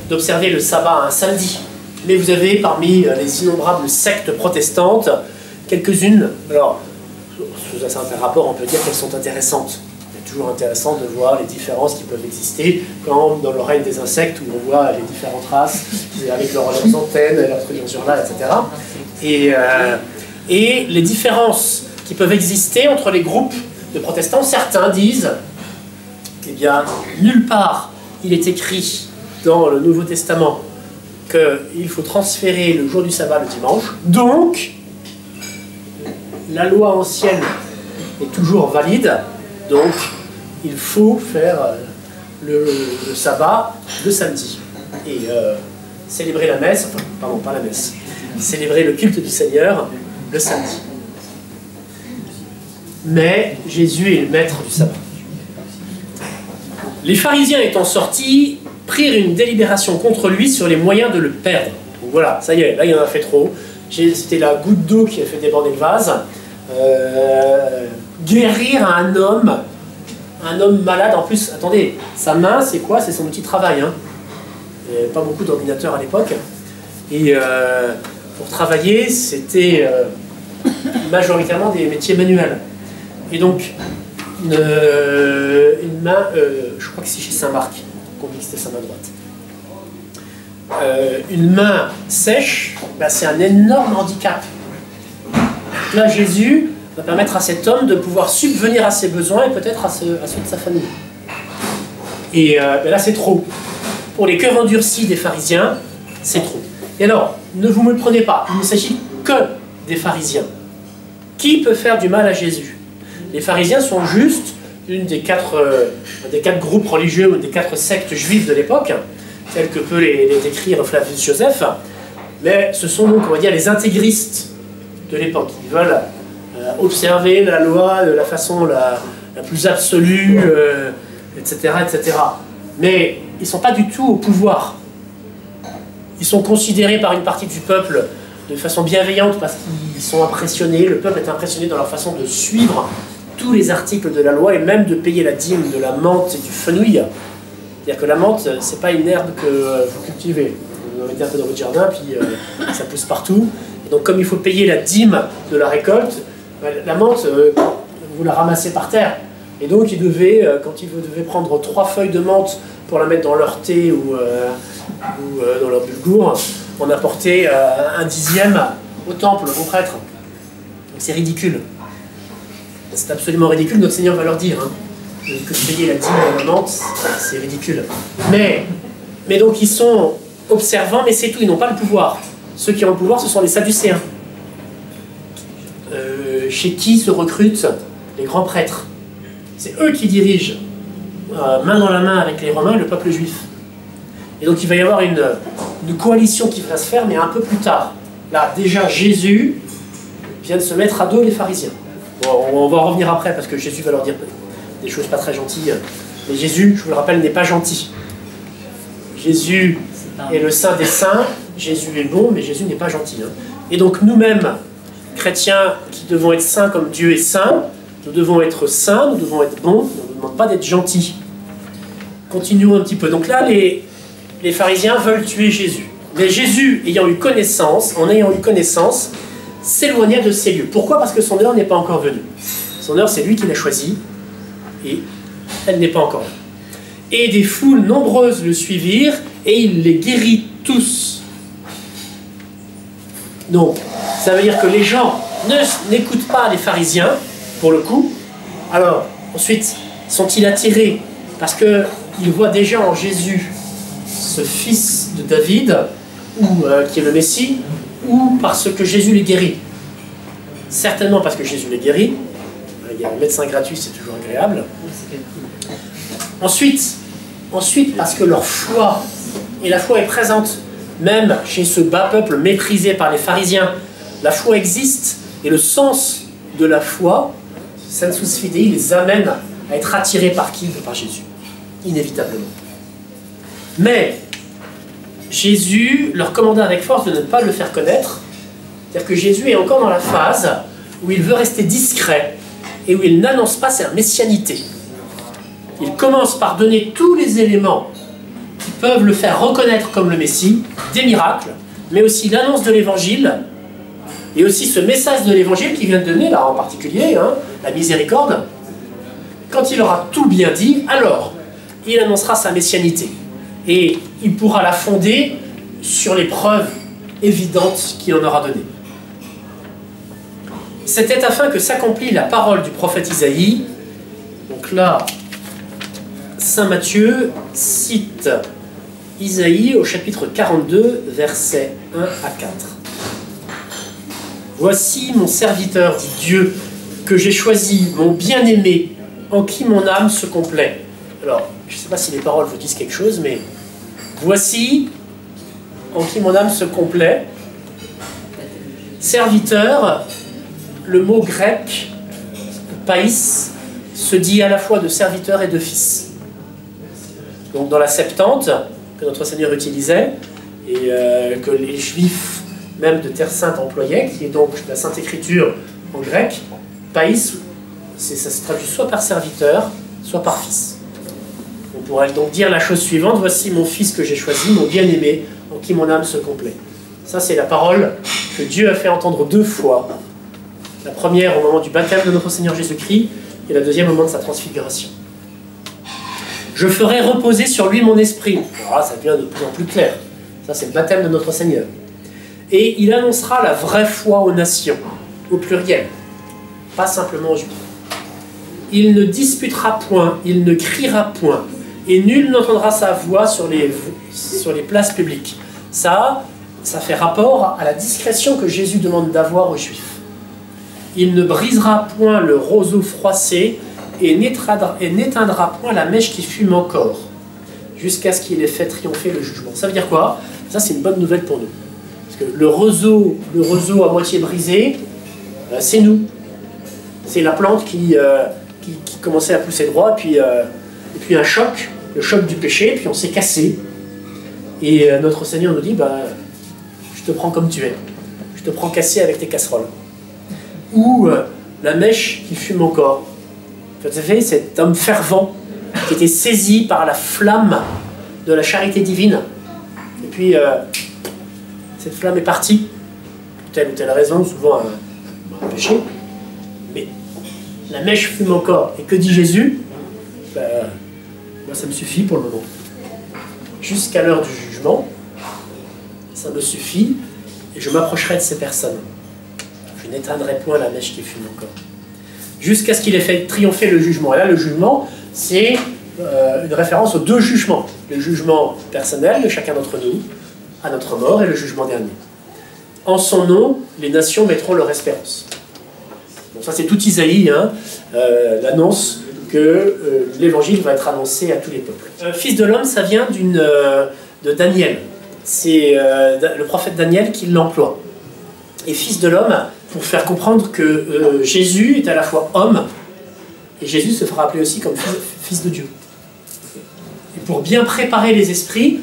d'observer le sabbat un samedi, mais vous avez parmi les innombrables sectes protestantes, quelques-unes, alors, sous un certain rapport, on peut dire qu'elles sont intéressantes. C'est toujours intéressant de voir les différences qui peuvent exister quand, dans le règne des insectes, où on voit les différentes races, avec leurs antennes, leurs trucs là, etc. Et les différences qui peuvent exister entre les groupes de protestants, certains disent, eh bien, nulle part il est écrit dans le Nouveau Testament qu'il faut transférer le jour du sabbat le dimanche, donc la loi ancienne est toujours valide, donc il faut faire le sabbat le samedi et célébrer la messe, enfin, pardon, pas la messe, célébrer le culte du Seigneur le samedi. Mais Jésus est le maître du sabbat. Les pharisiens étant sortis, prirent une délibération contre lui sur les moyens de le perdre. Donc voilà, ça y est, là il en a fait trop. C'était la goutte d'eau qui a fait déborder le vase. Guérir un homme malade, en plus, attendez, sa main c'est quoi? C'est son outil de travail. Hein. Il n'y avait pas beaucoup d'ordinateurs à l'époque. Et pour travailler, c'était majoritairement des métiers manuels. Et donc, une main, je crois que c'est chez Saint-Marc qu'on dit que c'était sa main droite. Une main sèche, bah, c'est un énorme handicap. Là, Jésus va permettre à cet homme de pouvoir subvenir à ses besoins et peut-être à ceux de sa famille. Et bah, là, c'est trop. Pour les cœurs endurcis des pharisiens, c'est trop. Et alors, ne vous me prenez pas, il ne s'agit que des pharisiens. Qui peut faire du mal à Jésus? Les pharisiens sont juste une des quatre groupes religieux ou des 4 sectes juives de l'époque, tels que peut les décrire Flavius Joseph, mais ce sont donc, on va dire, les intégristes de l'époque. Ils veulent observer la loi de la façon la plus absolue, etc., etc. Mais ils ne sont pas du tout au pouvoir. Ils sont considérés par une partie du peuple de façon bienveillante parce qu'ils sont impressionnés, le peuple est impressionné dans leur façon de suivre tous les articles de la loi et même de payer la dîme de la menthe et du fenouil. C'est-à-dire que la menthe, c'est pas une herbe que vous cultivez. Vous en mettez un peu dans votre jardin, puis ça pousse partout. Et donc comme il faut payer la dîme de la récolte, la menthe, vous la ramassez par terre. Et donc ils devaient, quand ils devaient prendre 3 feuilles de menthe pour la mettre dans leur thé ou dans leur bulgour, on apportait un 10e au temple, au prêtre. Donc c'est ridicule. C'est absolument ridicule, notre Seigneur va leur dire hein, que payer la dîme de la menthe, c'est ridicule. Mais donc ils sont observants, mais c'est tout, ils n'ont pas le pouvoir. Ceux qui ont le pouvoir, ce sont les Sadducéens. Chez qui se recrutent les grands prêtres. C'est eux qui dirigent, main dans la main avec les Romains, le peuple juif. Et donc il va y avoir une coalition qui va se faire, mais un peu plus tard. Là, déjà, Jésus vient de se mettre à dos les pharisiens. Bon, on va en revenir après, parce que Jésus va leur dire des choses pas très gentilles. Mais Jésus, je vous le rappelle, n'est pas gentil. Jésus est le saint des saints, Jésus est bon, mais Jésus n'est pas gentil. Hein. Et donc nous-mêmes, chrétiens qui devons être saints comme Dieu est saint, nous devons être saints, nous devons être bons, on ne nous demande pas d'être gentils. Continuons un petit peu. Donc là, les pharisiens veulent tuer Jésus. Mais Jésus, en ayant eu connaissance, s'éloignait de ces lieux. Pourquoi? Parce que son heure n'est pas encore venue. Son heure, c'est lui qui l'a choisie, et elle n'est pas encore là. Et des foules nombreuses le suivirent, et il les guérit tous. Donc, ça veut dire que les gens n'écoutent pas les pharisiens, pour le coup. Alors, ensuite, sont-ils attirés parce qu'ils voient déjà en Jésus ce fils de David, ou qui est le Messie, ou parce que Jésus les guérit? certainement parce que Jésus les guérit. Il y a un médecin gratuit, c'est toujours agréable. Ensuite, parce que leur foi, et la foi est présente, même chez ce bas peuple méprisé par les pharisiens, la foi existe, et le sens de la foi, sensus fidei, les amène à être attirés par qui? Par Jésus, inévitablement. Mais Jésus leur commanda avec force de ne pas le faire connaître, c'est-à-dire que Jésus est encore dans la phase où il veut rester discret et où il n'annonce pas sa messianité. Il commence par donner tous les éléments qui peuvent le faire reconnaître comme le Messie, des miracles, mais aussi l'annonce de l'Évangile, et aussi ce message de l'Évangile qu'il vient de donner, là en particulier, la miséricorde. Quand il aura tout bien dit, alors il annoncera sa messianité. Et il pourra la fonder sur les preuves évidentes qu'il en aura données. C'était afin que s'accomplit la parole du prophète Isaïe. Donc là, saint Matthieu cite Isaïe au chapitre 42, versets 1 à 4. « Voici mon serviteur, dit Dieu, que j'ai choisi, mon bien-aimé, en qui mon âme se complaît. » Alors, je ne sais pas si les paroles vous disent quelque chose, mais « Voici, en qui mon âme se complaît. » Serviteur, le mot grec, païs, se dit à la fois de serviteur et de fils. Donc dans la Septante, que notre Seigneur utilisait, et que les Juifs, même de Terre Sainte, employaient, qui est donc la Sainte Écriture en grec, païs, ça se traduit soit par serviteur, soit par fils. On pourrait donc dire la chose suivante: voici mon fils que j'ai choisi, mon bien-aimé, en qui mon âme se complaît. Ça, c'est la parole que Dieu a fait entendre deux fois. La première au moment du baptême de notre Seigneur Jésus-Christ, et la deuxième au moment de sa transfiguration. Je ferai reposer sur lui mon esprit. Alors là, ça devient de plus en plus clair. Ça, c'est le baptême de notre Seigneur. Et il annoncera la vraie foi aux nations, au pluriel, pas simplement aux Juifs. Il ne disputera point, il ne criera point, et nul n'entendra sa voix sur les places publiques. Ça fait rapport à la discrétion que Jésus demande d'avoir aux Juifs. Il ne brisera point le roseau froissé et n'éteindra point la mèche qui fume encore, jusqu'à ce qu'il ait fait triompher le jugement. Ça veut dire quoi? Ça, c'est une bonne nouvelle pour nous. Parce que le roseau à moitié brisé, c'est nous. C'est la plante qui commençait à pousser droit, et puis un choc, le choc du péché, puis on s'est cassé. Et notre Seigneur nous dit, je te prends comme tu es. Je te prends cassé avec tes casseroles. Ou la mèche qui fume encore. Vous savez, cet homme fervent qui était saisi par la flamme de la charité divine. Et puis, cette flamme est partie, pour telle ou telle raison, souvent un péché. Mais la mèche fume encore. Et que dit Jésus? Moi, ça me suffit pour le moment. Jusqu'à l'heure du jugement, ça me suffit, et je m'approcherai de ces personnes. Je n'éteindrai point la mèche qui fume encore. Jusqu'à ce qu'il ait fait triompher le jugement. Et là, le jugement, c'est une référence aux deux jugements. Le jugement personnel de chacun d'entre nous, à notre mort, et le jugement dernier. En son nom, les nations mettront leur espérance. Donc ça, c'est tout Isaïe, l'annonce que l'évangile va être annoncé à tous les peuples. Fils de l'homme, ça vient de Daniel. C'est le prophète Daniel qui l'emploie. Et fils de l'homme, pour faire comprendre que Jésus est à la fois homme, et Jésus se fera appeler aussi comme fils de Dieu. Et pour bien préparer les esprits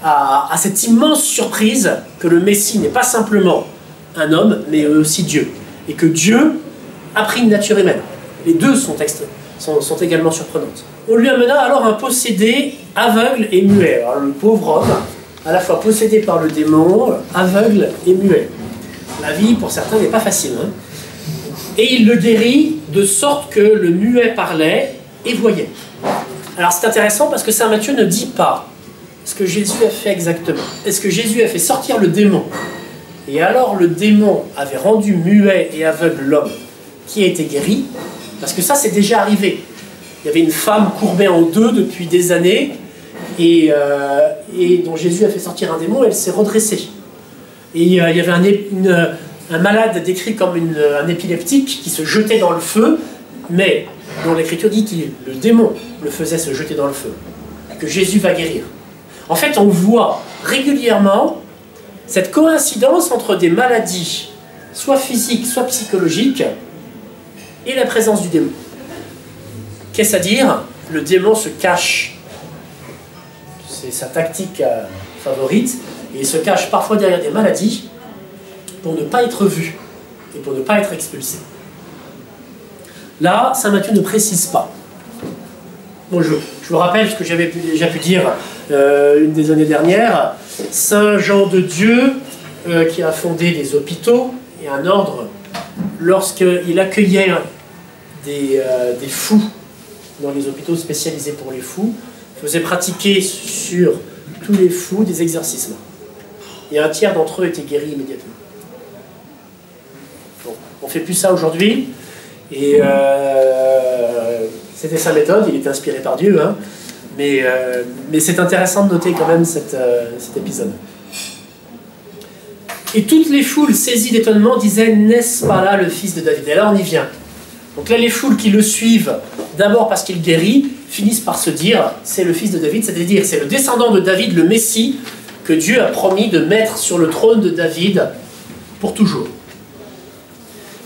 à cette immense surprise que le Messie n'est pas simplement un homme, mais aussi Dieu. Et que Dieu a pris une nature humaine. Les deux sont également surprenantes. On lui amena alors un possédé aveugle et muet. Alors le pauvre homme, à la fois possédé par le démon, aveugle et muet. La vie, pour certains, n'est pas facile. Et il le guérit de sorte que le muet parlait et voyait. Alors c'est intéressant parce que saint Matthieu ne dit pas ce que Jésus a fait exactement. Est-ce que Jésus a fait sortir le démon? Et alors le démon avait rendu muet et aveugle l'homme qui a été guéri? Parce que ça, c'est déjà arrivé. Il y avait une femme courbée en deux depuis des années et dont Jésus a fait sortir un démon, et elle s'est redressée. Et il y avait un malade décrit comme un épileptique qui se jetait dans le feu, mais dont l'Écriture dit que le démon le faisait se jeter dans le feu, et que Jésus va guérir. En fait, on voit régulièrement cette coïncidence entre des maladies, soit physiques, soit psychologiques, et la présence du démon. Qu'est-ce à dire? Le démon se cache. C'est sa tactique favorite, et il se cache parfois derrière des maladies pour ne pas être vu et pour ne pas être expulsé. Là, saint Matthieu ne précise pas. Bon, je vous rappelle ce que j'avais déjà pu dire une des années dernières. Saint Jean de Dieu, qui a fondé des hôpitaux et un ordre, lorsqu'il accueillait des fous dans les hôpitaux spécialisés pour les fous, faisait pratiquer sur tous les fous des exorcismes. Et un tiers d'entre eux étaient guéris immédiatement. Bon, on ne fait plus ça aujourd'hui. Et c'était sa méthode, il était inspiré par Dieu, hein, mais c'est intéressant de noter quand même cet épisode. Et toutes les foules saisies d'étonnement disaient « N'est-ce pas là le fils de David ?» Et là on y vient. Donc là les foules qui le suivent, d'abord parce qu'il guérit, finissent par se dire « C'est le fils de David », c'est-à-dire c'est le descendant de David, le Messie, que Dieu a promis de mettre sur le trône de David pour toujours.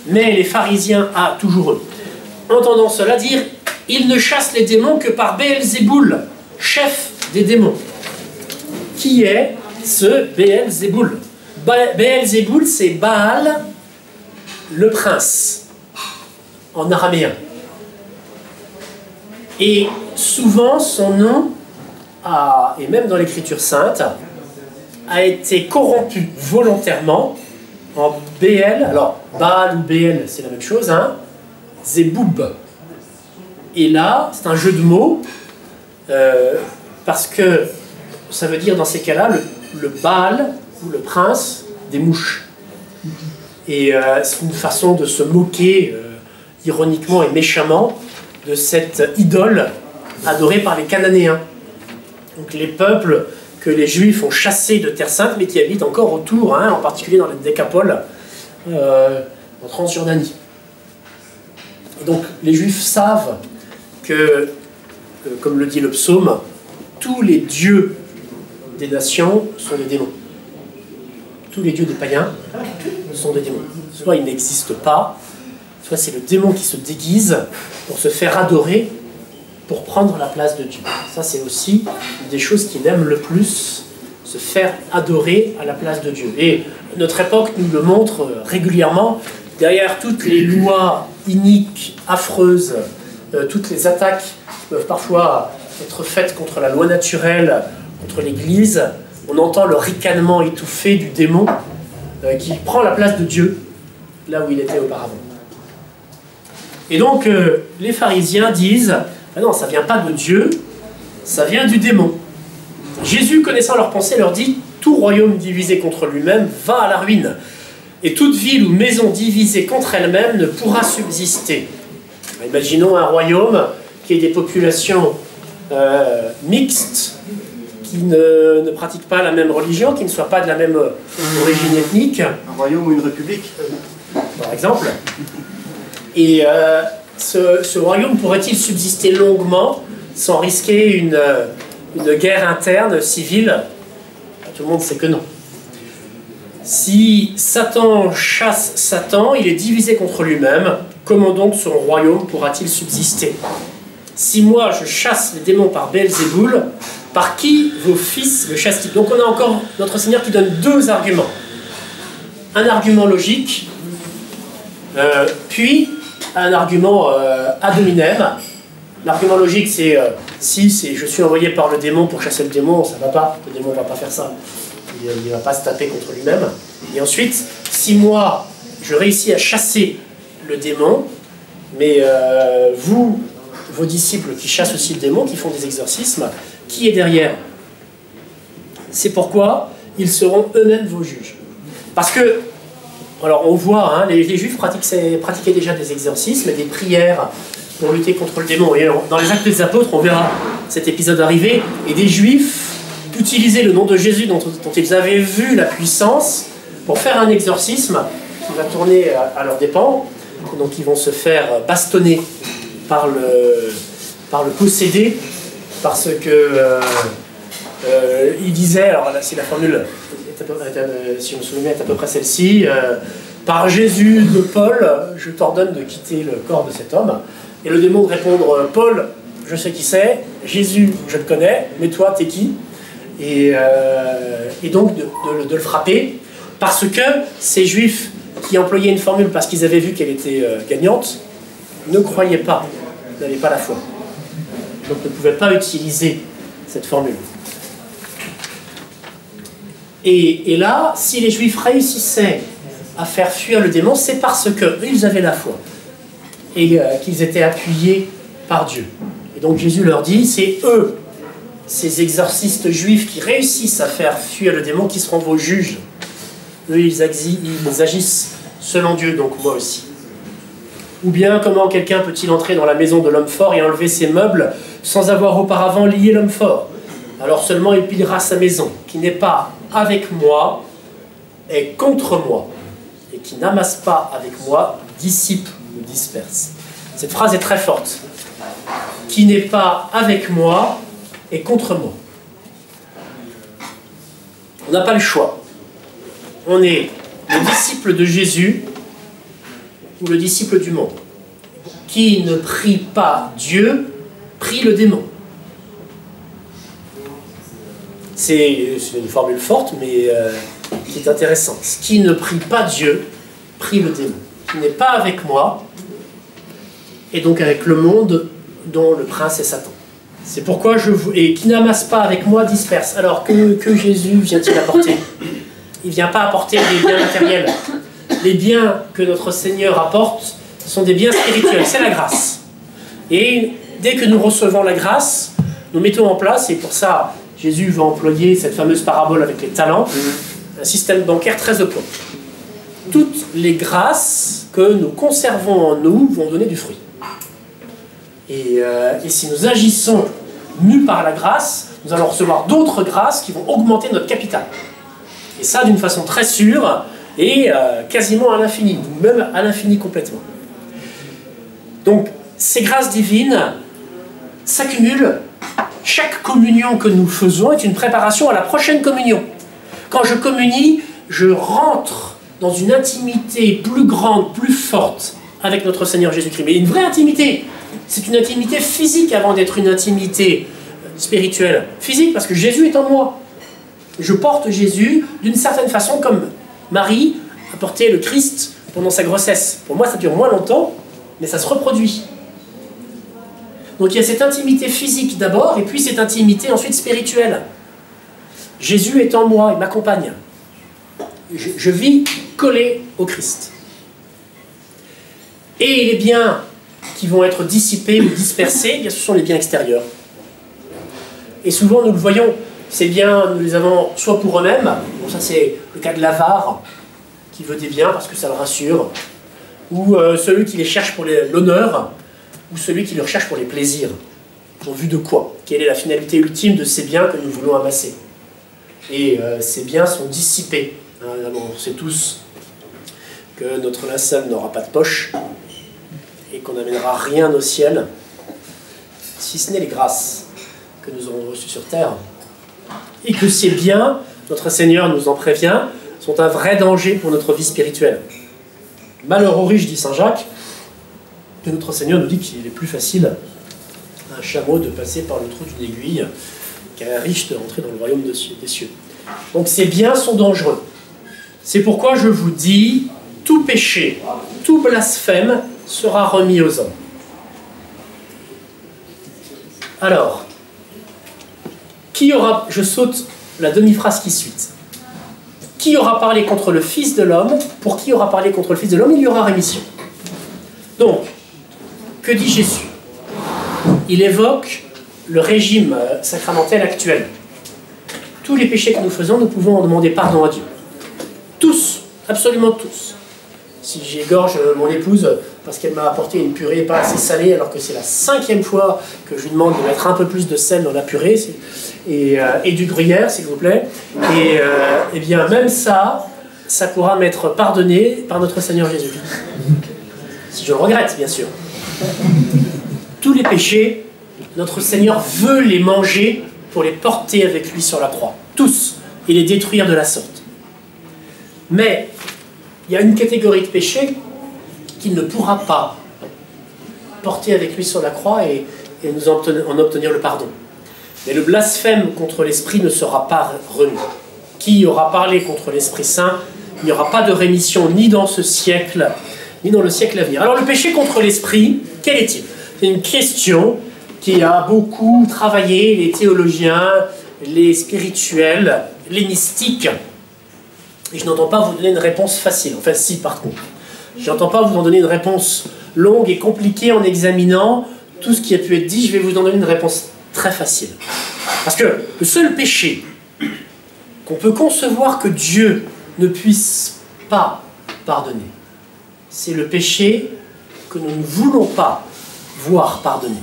Mais les pharisiens, toujours eux, entendant cela dire, ils ne chassent les démons que par Béelzéboul, chef des démons. Qui est ce Béelzéboul? Béelzéboul, c'est Baal, le prince, en araméen. Et souvent, son nom, et même dans l'écriture sainte, a été corrompu volontairement en Béel. Alors, Baal ou Béel, c'est la même chose, hein. Zéboub. Et là, c'est un jeu de mots, parce que ça veut dire dans ces cas-là le Baal ou le prince des mouches. Et c'est une façon de se moquer ironiquement et méchamment de cette idole adorée par les Cananéens. Donc les peuples que les Juifs ont chassés de Terre Sainte, mais qui habitent encore autour, hein, en particulier dans les Décapoles, en Transjordanie. Et donc les Juifs savent que, comme le dit le psaume, tous les dieux des nations sont des démons. Tous les dieux des païens sont des démons. Soit ils n'existent pas, soit c'est le démon qui se déguise pour se faire adorer, pour prendre la place de Dieu. Ça, c'est aussi une des choses qu'il aime le plus, se faire adorer à la place de Dieu. Et notre époque nous le montre régulièrement, derrière toutes les lois iniques, affreuses, toutes les attaques qui peuvent parfois être faites contre la loi naturelle, contre l'Église, on entend le ricanement étouffé du démon qui prend la place de Dieu là où il était auparavant. Et donc, les pharisiens disent « Ah non, ça ne vient pas de Dieu, ça vient du démon. » Jésus, connaissant leurs pensées, leur dit « Tout royaume divisé contre lui-même va à la ruine, et toute ville ou maison divisée contre elle-même ne pourra subsister. » Imaginons un royaume qui ait des populations mixtes, qui ne pratiquent pas la même religion, qui ne soient pas de la même origine ethnique. Un royaume ou une république, par exemple. Et ce royaume pourrait-il subsister longuement sans risquer une guerre interne, civile? Tout le monde sait que non. Si Satan chasse Satan, il est divisé contre lui-même. Comment donc son royaume pourra-t-il subsister? Si moi je chasse les démons par Béelzéboul, par qui vos fils le chassent-ils? Donc on a encore notre Seigneur qui donne deux arguments. Un argument logique, puis un argument ad hominem. L'argument logique, c'est si je suis envoyé par le démon pour chasser le démon, ça ne va pas. Le démon ne va pas faire ça. Il ne va pas se taper contre lui-même. Et ensuite, si moi, je réussis à chasser le démon, mais vos disciples qui chassent aussi le démon, qui font des exorcismes, qui est derrière? C'est pourquoi ils seront eux-mêmes vos juges. Parce que, alors on voit, hein, les Juifs pratiquaient déjà des exorcismes et des prières pour lutter contre le démon. Et dans les Actes des Apôtres, on verra cet épisode arriver, et des Juifs utilisaient le nom de Jésus dont ils avaient vu la puissance pour faire un exorcisme qui va tourner à leurs dépens. Donc ils vont se faire bastonner par le possédé, parce que il disait, alors là c'est la formule, si je me souviens bien, est à peu près celle-ci, par Jésus de Paul, je t'ordonne de quitter le corps de cet homme. Et le démon de répondre, Paul, je sais qui c'est, Jésus, je le connais, mais toi, t'es qui? Et donc de le frapper, parce que ces juifs qui employaient une formule parce qu'ils avaient vu qu'elle était gagnante, ne croyaient pas, n'avaient pas la foi. Donc ne pouvaient pas utiliser cette formule. Et là, si les juifs réussissaient à faire fuir le démon, c'est parce qu'ils avaient la foi et qu'ils étaient appuyés par Dieu. Et donc Jésus leur dit, c'est eux, ces exorcistes juifs qui réussissent à faire fuir le démon, qui seront vos juges. Eux, ils agissent selon Dieu, donc moi aussi. Ou bien, comment quelqu'un peut-il entrer dans la maison de l'homme fort et enlever ses meubles sans avoir auparavant lié l'homme fort? Alors seulement il pillera sa maison, qui n'est pas avec moi est contre moi, et qui n'amasse pas avec moi dissipe ou disperse. Cette phrase est très forte. Qui n'est pas avec moi est contre moi. On n'a pas le choix. On est le disciple de Jésus ou le disciple du monde. Qui ne prie pas Dieu, prie le démon. C'est une formule forte, mais qui est intéressante. Qui ne prie pas Dieu, prie le démon. Qui n'est pas avec moi, et donc avec le monde dont le prince est Satan. C'est pourquoi et qui n'amasse pas avec moi disperse. Alors que Jésus vient-il apporter? Il ne vient pas apporter des biens matériels. Les biens que notre Seigneur apporte sont des biens spirituels, c'est la grâce. Et dès que nous recevons la grâce, nous mettons en place, et pour ça Jésus va employer cette fameuse parabole avec les talents, un système bancaire très open. Toutes les grâces que nous conservons en nous vont donner du fruit. Et si nous agissons mus par la grâce, nous allons recevoir d'autres grâces qui vont augmenter notre capital. Et ça d'une façon très sûre et quasiment à l'infini, ou même à l'infini complètement. Donc ces grâces divines s'accumulent. Chaque communion que nous faisons est une préparation à la prochaine communion. Quand je communie, je rentre dans une intimité plus grande, plus forte avec notre Seigneur Jésus-Christ. Mais une vraie intimité. C'est une intimité physique avant d'être une intimité spirituelle. Physique parce que Jésus est en moi. Je porte Jésus d'une certaine façon comme Marie a porté le Christ pendant sa grossesse. Pour moi, ça dure moins longtemps, mais ça se reproduit. Donc il y a cette intimité physique d'abord, et puis cette intimité ensuite spirituelle. Jésus est en moi, il m'accompagne. Je vis collé au Christ. Et les biens qui vont être dissipés ou dispersés, eh bien, ce sont les biens extérieurs. Et souvent nous le voyons, ces biens, nous les avons soit pour eux-mêmes, bon, ça c'est le cas de l'avare, qui veut des biens parce que ça le rassure, ou celui qui les cherche pour l'honneur, ou celui qui le recherche pour les plaisirs. En vue de quoi? Quelle est la finalité ultime de ces biens que nous voulons amasser? Et ces biens sont dissipés. On sait tous que notre linceul n'aura pas de poche et qu'on n'amènera rien au ciel, si ce n'est les grâces que nous avons reçues sur terre. Et que ces biens, notre Seigneur nous en prévient, sont un vrai danger pour notre vie spirituelle. Malheur aux riches, dit saint Jacques, que notre Seigneur nous dit qu'il est plus facile à un chameau de passer par le trou d'une aiguille qu'à un riche de rentrer dans le royaume des cieux. Donc ces biens sont dangereux. C'est pourquoi je vous dis, tout péché, tout blasphème sera remis aux hommes. Alors, qui aura, je saute la demi-phrase qui suit. Qui aura parlé contre le Fils de l'homme? Pour qui aura parlé contre le Fils de l'homme, il y aura rémission. Donc, que dit Jésus? Il évoque le régime sacramentel actuel. Tous les péchés que nous faisons, nous pouvons en demander pardon à Dieu. Tous, absolument tous. Si j'égorge mon épouse parce qu'elle m'a apporté une purée pas assez salée, alors que c'est la 5e fois que je lui demande de mettre un peu plus de sel dans la purée, et du gruyère, s'il vous plaît, et bien même ça, ça pourra m'être pardonné par notre Seigneur Jésus. Si je le regrette, bien sûr. Tous les péchés, notre Seigneur veut les manger pour les porter avec lui sur la croix. Tous, et les détruire de la sorte. Mais, il y a une catégorie de péchés qu'il ne pourra pas porter avec lui sur la croix et nous en obtenir le pardon. Mais le blasphème contre l'Esprit ne sera pas remis. Qui aura parlé contre l'Esprit Saint, il n'y aura pas de rémission ni dans ce siècle, ni dans le siècle à venir. Alors le péché contre l'Esprit, quel est-il? C'est une question qui a beaucoup travaillé les théologiens, les spirituels, les mystiques. Et je n'entends pas vous donner une réponse facile. Enfin si, par contre. Je n'entends pas vous en donner une réponse longue et compliquée en examinant tout ce qui a pu être dit. Je vais vous en donner une réponse très facile. Parce que le seul péché qu'on peut concevoir que Dieu ne puisse pas pardonner, c'est le péché que nous ne voulons pas voir pardonner.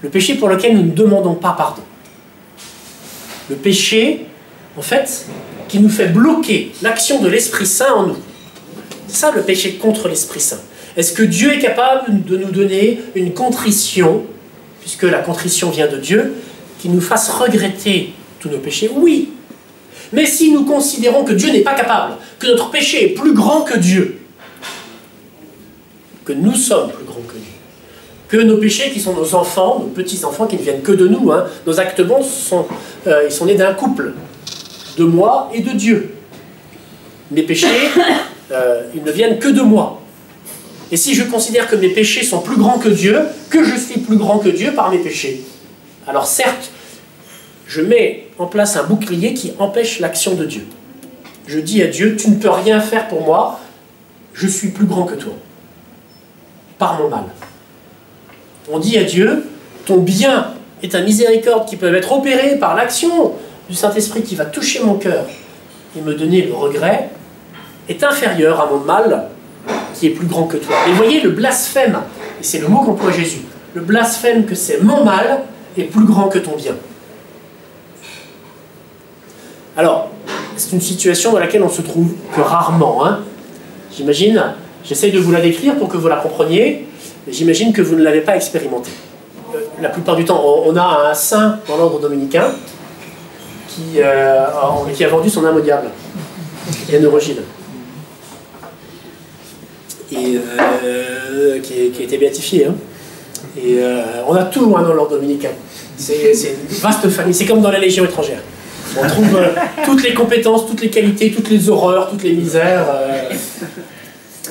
Le péché pour lequel nous ne demandons pas pardon. Le péché, en fait, qui nous fait bloquer l'action de l'Esprit Saint en nous. C'est ça le péché contre l'Esprit Saint. Est-ce que Dieu est capable de nous donner une contrition, puisque la contrition vient de Dieu, qui nous fasse regretter tous nos péchés? Oui. Mais si nous considérons que Dieu n'est pas capable, que notre péché est plus grand que Dieu, que nous sommes plus grands que Dieu, que nos péchés qui sont nos enfants, nos petits-enfants qui ne viennent que de nous, hein, nos actes bons, ils sont nés d'un couple, de moi et de Dieu. Mes péchés, ils ne viennent que de moi. Et si je considère que mes péchés sont plus grands que Dieu, que je suis plus grand que Dieu par mes péchés, alors certes, je mets en place un bouclier qui empêche l'action de Dieu. Je dis à Dieu, tu ne peux rien faire pour moi, je suis plus grand que toi, par mon mal. On dit à Dieu, ton bien et ta miséricorde qui peuvent être opérées par l'action du Saint-Esprit qui va toucher mon cœur et me donner le regret, est inférieur à mon mal qui est plus grand que toi. Et voyez, le blasphème, et c'est le mot qu'emploie Jésus, le blasphème que c'est mon mal est plus grand que ton bien. Alors, c'est une situation dans laquelle on se trouve que rarement. Hein. J'imagine, j'essaye de vous la décrire pour que vous la compreniez, mais j'imagine que vous ne l'avez pas expérimenté. La plupart du temps, on a un saint dans l'ordre dominicain qui a vendu son âme au diable, Yann Eurogile, et qui a été béatifié. Hein. Et on a tout dans l'ordre dominicain. C'est une vaste famille, c'est comme dans la Légion étrangère. On trouve toutes les compétences, toutes les qualités, toutes les horreurs, toutes les misères.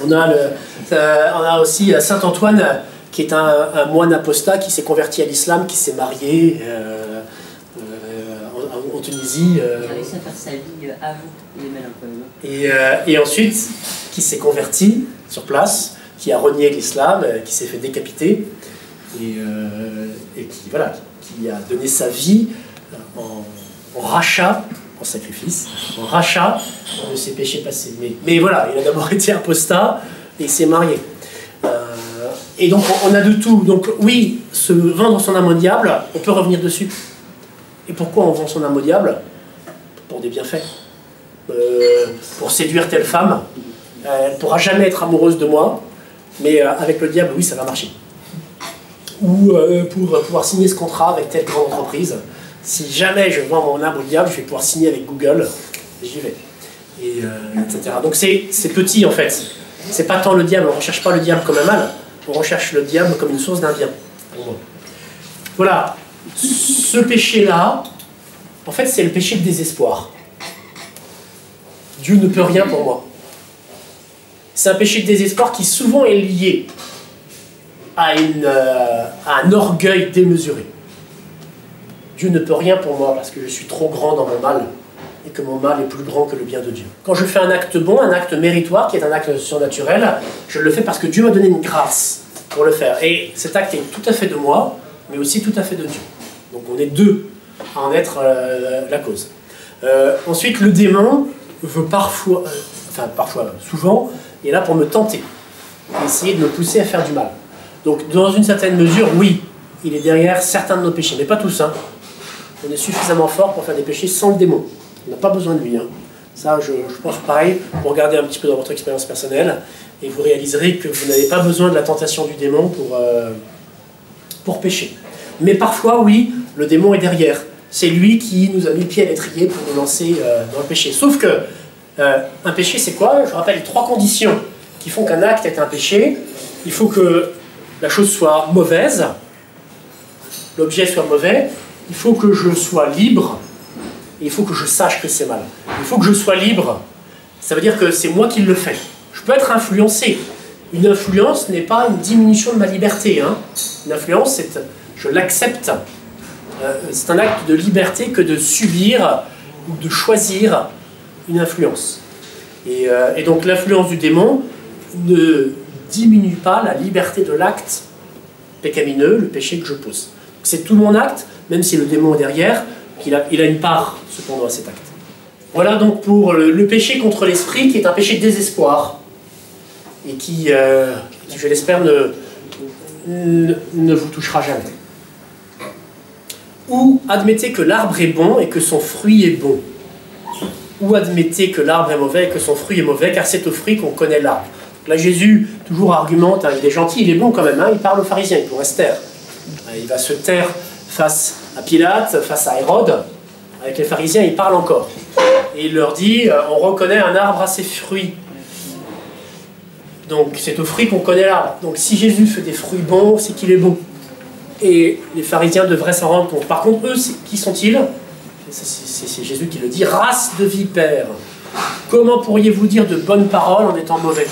On a aussi Saint Antoine, qui est un moine apostat qui s'est converti à l'islam, qui s'est marié en Tunisie. Il a réussi à faire sa vie à vous, il est mal un peu. Et ensuite, qui s'est converti sur place, qui a renié l'islam, qui s'est fait décapiter, et qui a donné sa vie en rachat, en sacrifice, en rachat de ses péchés passés. Mais voilà, il a d'abord été apostat et il s'est marié. Et donc on a de tout. Donc oui, se vendre son âme au diable, on peut revenir dessus. Et pourquoi on vend son âme au diable? Pour des bienfaits. Pour séduire telle femme. Elle ne pourra jamais être amoureuse de moi, mais avec le diable, oui, ça va marcher. Ou pour pouvoir signer ce contrat avec telle grande entreprise. Si jamais je vends mon âme au diable, je vais pouvoir signer avec Google, j'y vais. Etc. Donc c'est petit en fait. C'est pas tant le diable, on ne recherche pas le diable comme un mal, on recherche le diable comme une source d'un bien. Voilà. Ce péché-là, en fait, c'est le péché de désespoir. Dieu ne peut rien pour moi. C'est un péché de désespoir qui souvent est lié à un orgueil démesuré. Dieu ne peut rien pour moi parce que je suis trop grand dans mon mal et que mon mal est plus grand que le bien de Dieu. Quand je fais un acte bon, un acte méritoire, qui est un acte surnaturel, je le fais parce que Dieu m'a donné une grâce pour le faire. Et cet acte est tout à fait de moi, mais aussi tout à fait de Dieu. Donc on est deux à en être la cause. Ensuite, le démon veut parfois, souvent, il est là pour me tenter, essayer de me pousser à faire du mal. Donc dans une certaine mesure, oui, il est derrière certains de nos péchés, mais pas tous. Hein. On est suffisamment fort pour faire des péchés sans le démon. On n'a pas besoin de lui. Hein. Ça, je pense pareil, vous regardez un petit peu dans votre expérience personnelle, et vous réaliserez que vous n'avez pas besoin de la tentation du démon pour pécher. Mais parfois, oui, le démon est derrière. C'est lui qui nous a mis le pied à l'étrier pour nous lancer dans le péché. Sauf que, un péché, c'est quoi? Je rappelle les 3 conditions qui font qu'un acte est un péché. Il faut que la chose soit mauvaise, l'objet soit mauvais, il faut que je sois libre, et il faut que je sache que c'est mal. Il faut que je sois libre, ça veut dire que c'est moi qui le fais. Je peux être influencé. Une influence n'est pas une diminution de ma liberté. Hein. Une influence, je l'accepte. C'est un acte de liberté que de subir ou de choisir une influence. Et donc l'influence du démon ne diminue pas la liberté de l'acte pécamineux, le péché que je pose. C'est tout mon acte, même si le démon est derrière, il a une part cependant à cet acte. Voilà donc pour le péché contre l'esprit, qui est un péché de désespoir, et qui je l'espère, ne vous touchera jamais. Ou admettez que l'arbre est bon et que son fruit est bon. Ou admettez que l'arbre est mauvais et que son fruit est mauvais, car c'est au fruit qu'on connaît l'arbre. Là, Jésus toujours argumente, hein, il est gentil, il est bon quand même, hein, il parle aux pharisiens, il pourrait se taire. Il va se taire face à Pilate, face à Hérode. Avec les pharisiens, il parle encore. Et il leur dit, on reconnaît un arbre à ses fruits. Donc c'est au fruit qu'on connaît l'arbre. Donc si Jésus fait des fruits bons, c'est qu'il est bon. Et les pharisiens devraient s'en rendre compte. Par contre, eux, qui sont-ils? C'est Jésus qui le dit, race de vipères. Comment pourriez-vous dire de bonnes paroles en étant mauvais?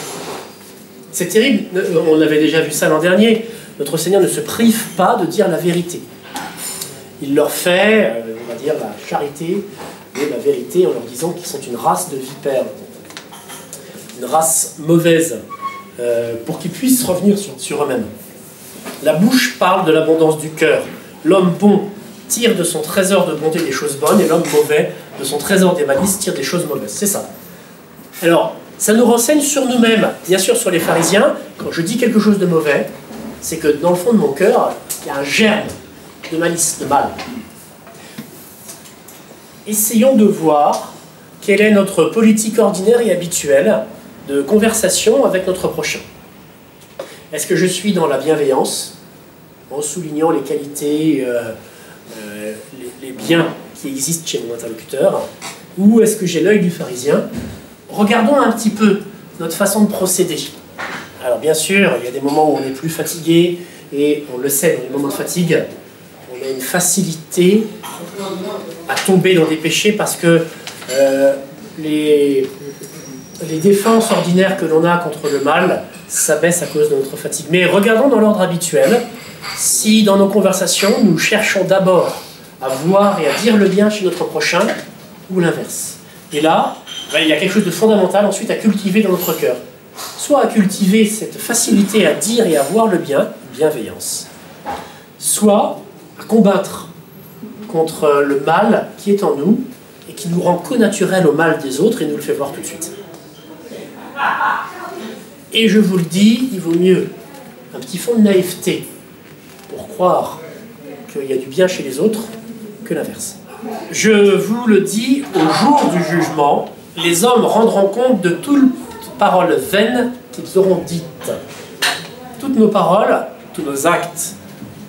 C'est terrible, on avait déjà vu ça l'an dernier. Notre Seigneur ne se prive pas de dire la vérité. Il leur fait, on va dire, la charité et la vérité en leur disant qu'ils sont une race de vipères. Une race mauvaise, pour qu'ils puissent revenir sur eux-mêmes. La bouche parle de l'abondance du cœur. L'homme bon tire de son trésor de bonté des choses bonnes, et l'homme mauvais, de son trésor des malices, tire des choses mauvaises. C'est ça. Alors, ça nous renseigne sur nous-mêmes, bien sûr sur les pharisiens. Quand je dis quelque chose de mauvais, c'est que dans le fond de mon cœur, il y a un germe de malice, de mal. Essayons de voir quelle est notre politique ordinaire et habituelle de conversation avec notre prochain. Est-ce que je suis dans la bienveillance, en soulignant les qualités, les biens qui existent chez mon interlocuteur, ou est-ce que j'ai l'œil du pharisien? Regardons un petit peu notre façon de procéder. Alors bien sûr, il y a des moments où on est plus fatigué, et on le sait, dans les moments de fatigue, on a une facilité à tomber dans des péchés parce que les défenses ordinaires que l'on a contre le mal s'abaissent à cause de notre fatigue. Mais regardons dans l'ordre habituel, si dans nos conversations, nous cherchons d'abord à voir et à dire le bien chez notre prochain, ou l'inverse. Et là, il y a quelque chose de fondamental ensuite à cultiver dans notre cœur. Soit à cultiver cette facilité à dire et à voir le bien, bienveillance. Soit à combattre contre le mal qui est en nous et qui nous rend connaturel au mal des autres et nous le fait voir tout de suite. Et je vous le dis, il vaut mieux un petit fond de naïveté pour croire qu'il y a du bien chez les autres que l'inverse. Je vous le dis, au jour du jugement, les hommes rendront compte de toutes paroles vaines qu'ils auront dites. Toutes nos paroles, tous nos actes,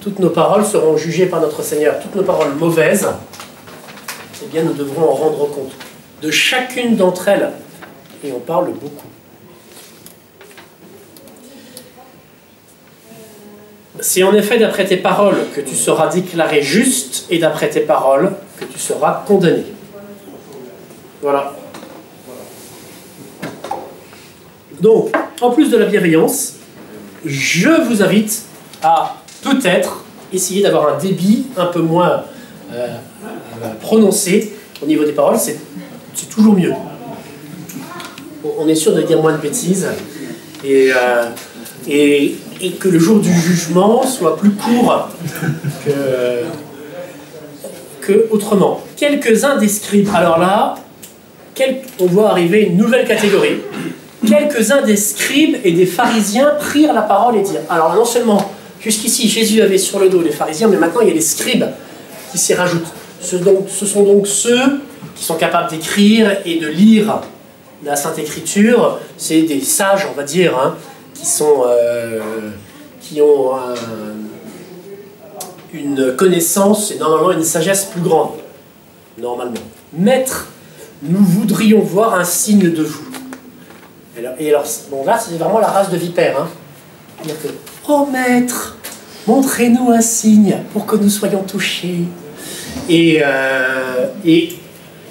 toutes nos paroles seront jugées par notre Seigneur. Toutes nos paroles mauvaises, eh bien nous devrons en rendre compte. De chacune d'entre elles, et on parle beaucoup. C'est en effet d'après tes paroles que tu seras déclaré juste, et d'après tes paroles que tu seras condamné. Voilà. Donc, en plus de la bienveillance, je vous invite à peut-être essayer d'avoir un débit un peu moins prononcé au niveau des paroles. C'est toujours mieux. On est sûr de dire moins de bêtises et que le jour du jugement soit plus court que autrement. Quelques-uns des scribes. Alors là, on voit arriver une nouvelle catégorie. Quelques-uns des scribes et des pharisiens prirent la parole et dirent. Alors là, non seulement, jusqu'ici, Jésus avait sur le dos les pharisiens, mais maintenant il y a les scribes qui s'y rajoutent. Ce sont donc ceux qui sont capables d'écrire et de lire la Sainte Écriture. C'est des sages, on va dire, hein, qui ont une connaissance et normalement une sagesse plus grande. Normalement. Maître, nous voudrions voir un signe de vous. Et alors bon, là, c'est vraiment la race de vipère. Hein. C'est-à-dire que, oh maître, montrez-nous un signe pour que nous soyons touchés. Et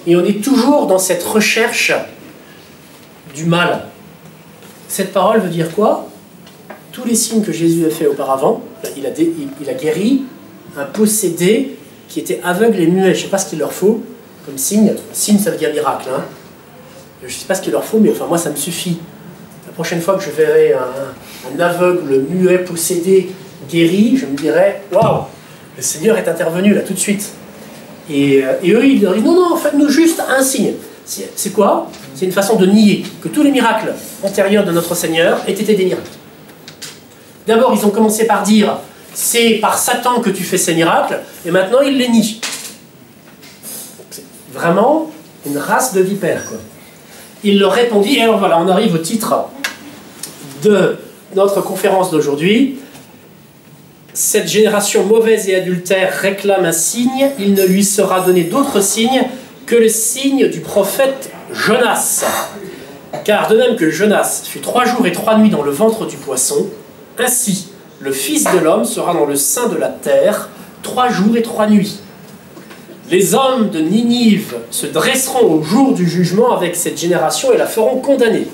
on est toujours dans cette recherche du mal. Cette parole veut dire quoi? Tous les signes que Jésus a fait auparavant, il a guéri un possédé qui était aveugle et muet. Je ne sais pas ce qu'il leur faut comme signe. Signe, ça veut dire miracle. Hein. Je ne sais pas ce qu'il leur faut, mais enfin, moi, ça me suffit. La prochaine fois que je verrai un aveugle, muet, possédé, guéri, je me dirai, waouh, le Seigneur est intervenu là tout de suite. Et eux, ils leur disent, non, faites-nous juste un signe. C'est quoi? C'est une façon de nier que tous les miracles antérieurs de notre Seigneur aient été des miracles. D'abord, ils ont commencé par dire, c'est par Satan que tu fais ces miracles, et maintenant ils les nient. C'est vraiment une race de vipères, quoi. Il leur répondit, et alors voilà, on arrive au titre de notre conférence d'aujourd'hui. Cette génération mauvaise et adultère réclame un signe, il ne lui sera donné d'autre signe que le signe du prophète Jonas. Car de même que Jonas fut 3 jours et 3 nuits dans le ventre du poisson, ainsi le Fils de l'homme sera dans le sein de la terre 3 jours et 3 nuits. Les hommes de Ninive se dresseront au jour du jugement avec cette génération et la feront condamner,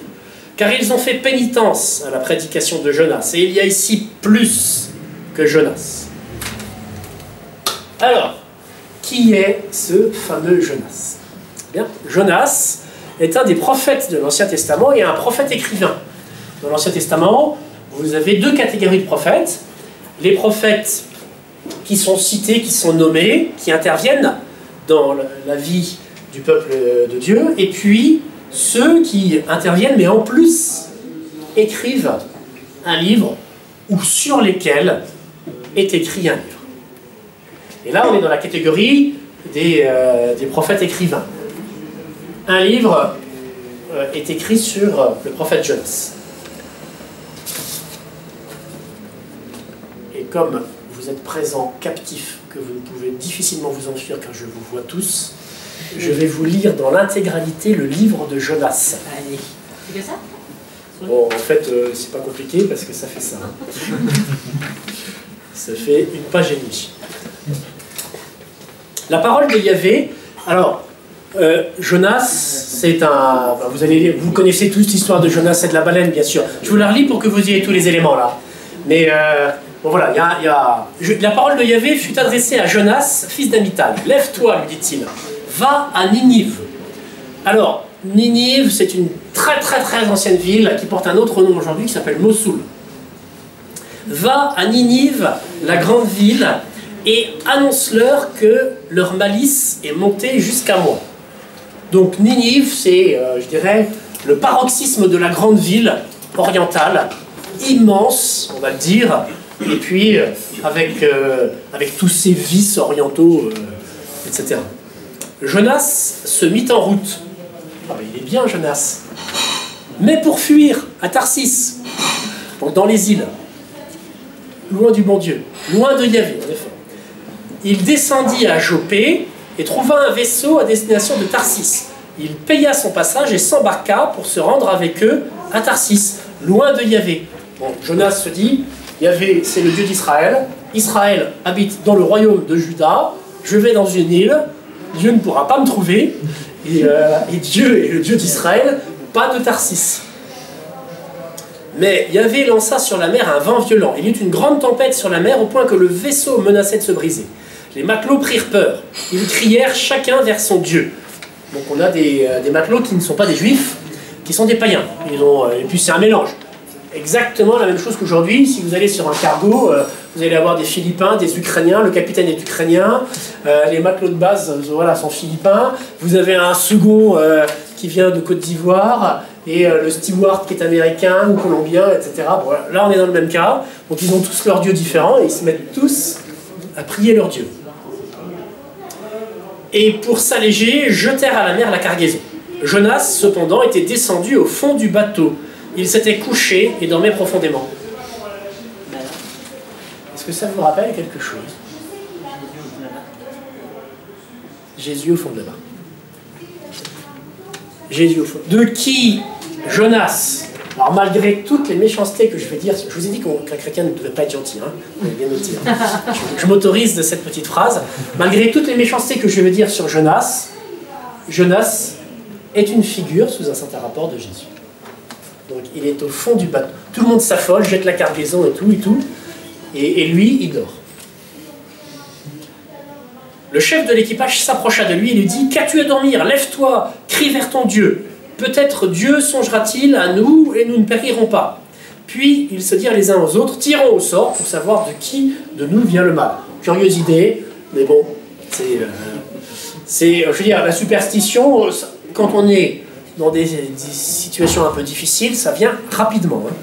car ils ont fait pénitence à la prédication de Jonas. Et il y a ici plus que Jonas. Alors, qui est ce fameux Jonas? Bien, Jonas est un des prophètes de l'Ancien Testament et un prophète écrivain. Dans l'Ancien Testament, vous avez 2 catégories de prophètes. Les prophètes qui sont cités, qui sont nommés, qui interviennent dans la vie du peuple de Dieu, et puis ceux qui interviennent, mais en plus écrivent un livre ou sur lesquels est écrit un livre. Et là, on est dans la catégorie des prophètes écrivains. Un livre est écrit sur le prophète Jonas. Et comme vous êtes présents captifs, que vous ne pouvez difficilement vous enfuir car je vous vois tous, je vais vous lire dans l'intégralité le livre de Jonas. Allez. C'est que ça? Bon, en fait, c'est pas compliqué parce que ça fait ça. Hein. Ça fait une page et demie. La parole de Yahvé. Alors, Jonas, c'est un... Vous connaissez tous l'histoire de Jonas et de la baleine, bien sûr. Je vous la relis pour que vous ayez tous les éléments là. Mais bon, voilà, la parole de Yahvé fut adressée à Jonas, fils d'Amital. Lève-toi, lui dit-il. Va à Ninive. Alors, Ninive, c'est une très très très ancienne ville qui porte un autre nom aujourd'hui qui s'appelle Mossoul. Va à Ninive, la grande ville, et annonce-leur que leur malice est montée jusqu'à moi. Donc Ninive, c'est, je dirais, le paroxysme de la grande ville orientale, immense, on va le dire, et puis avec tous ses vices orientaux, etc. Jonas se mit en route. Ah ben, il est bien, Jonas. Mais pour fuir à Tarsis, donc dans les îles, loin du bon Dieu, loin de Yahvé, en effet. Il descendit à Jopé et trouva un vaisseau à destination de Tarsis. Il paya son passage et s'embarqua pour se rendre avec eux à Tarsis, loin de Yahvé. Bon, Jonas se dit, Yahvé, c'est le Dieu d'Israël. Israël habite dans le royaume de Juda. Je vais dans une île. Dieu ne pourra pas me trouver. Et Dieu est le Dieu d'Israël, pas de Tarsis. Mais Yahvé lança sur la mer un vent violent. Il y eut une grande tempête sur la mer au point que le vaisseau menaçait de se briser. Les matelots prirent peur. Ils crièrent chacun vers son Dieu. Donc on a des matelots qui ne sont pas des juifs, qui sont des païens. Et puis c'est un mélange. Exactement la même chose qu'aujourd'hui. Si vous allez sur un cargo, vous allez avoir des Philippins, des Ukrainiens, le capitaine est ukrainien, les matelots de base voilà, sont philippins, vous avez un second qui vient de Côte d'Ivoire, et le steward qui est américain ou colombien, etc. Bon, là on est dans le même cas, donc ils ont tous leurs dieux différents, et ils se mettent tous à prier leur Dieu. et pour s'alléger, jetèrent à la mer la cargaison. Jonas, cependant, était descendu au fond du bateau. Il s'était couché et dormait profondément. Est-ce que ça vous rappelle quelque chose? Jésus au fond de la barque. Jésus au fond. De qui Jonas, alors malgré toutes les méchancetés que je vais dire, je vous ai dit qu'un chrétien ne devait pas être gentil, hein, vous avez bien noté, hein. Je m'autorise de cette petite phrase. Malgré toutes les méchancetés que je vais dire sur Jonas, Jonas est une figure sous un certain rapport de Jésus. Donc il est au fond du bateau. Tout le monde s'affole, jette la cargaison et tout, et lui, il dort. Le chef de l'équipage s'approcha de lui et lui dit « Qu'as-tu à dormir? Lève-toi, crie vers ton Dieu. Peut-être Dieu songera-t-il à nous et nous ne périrons pas. » Puis ils se dirent les uns aux autres « Tirons au sort pour savoir de qui de nous vient le mal. » Curieuse idée, mais bon, je veux dire, la superstition, quand on est dans des situations un peu difficiles, ça vient rapidement. Hein.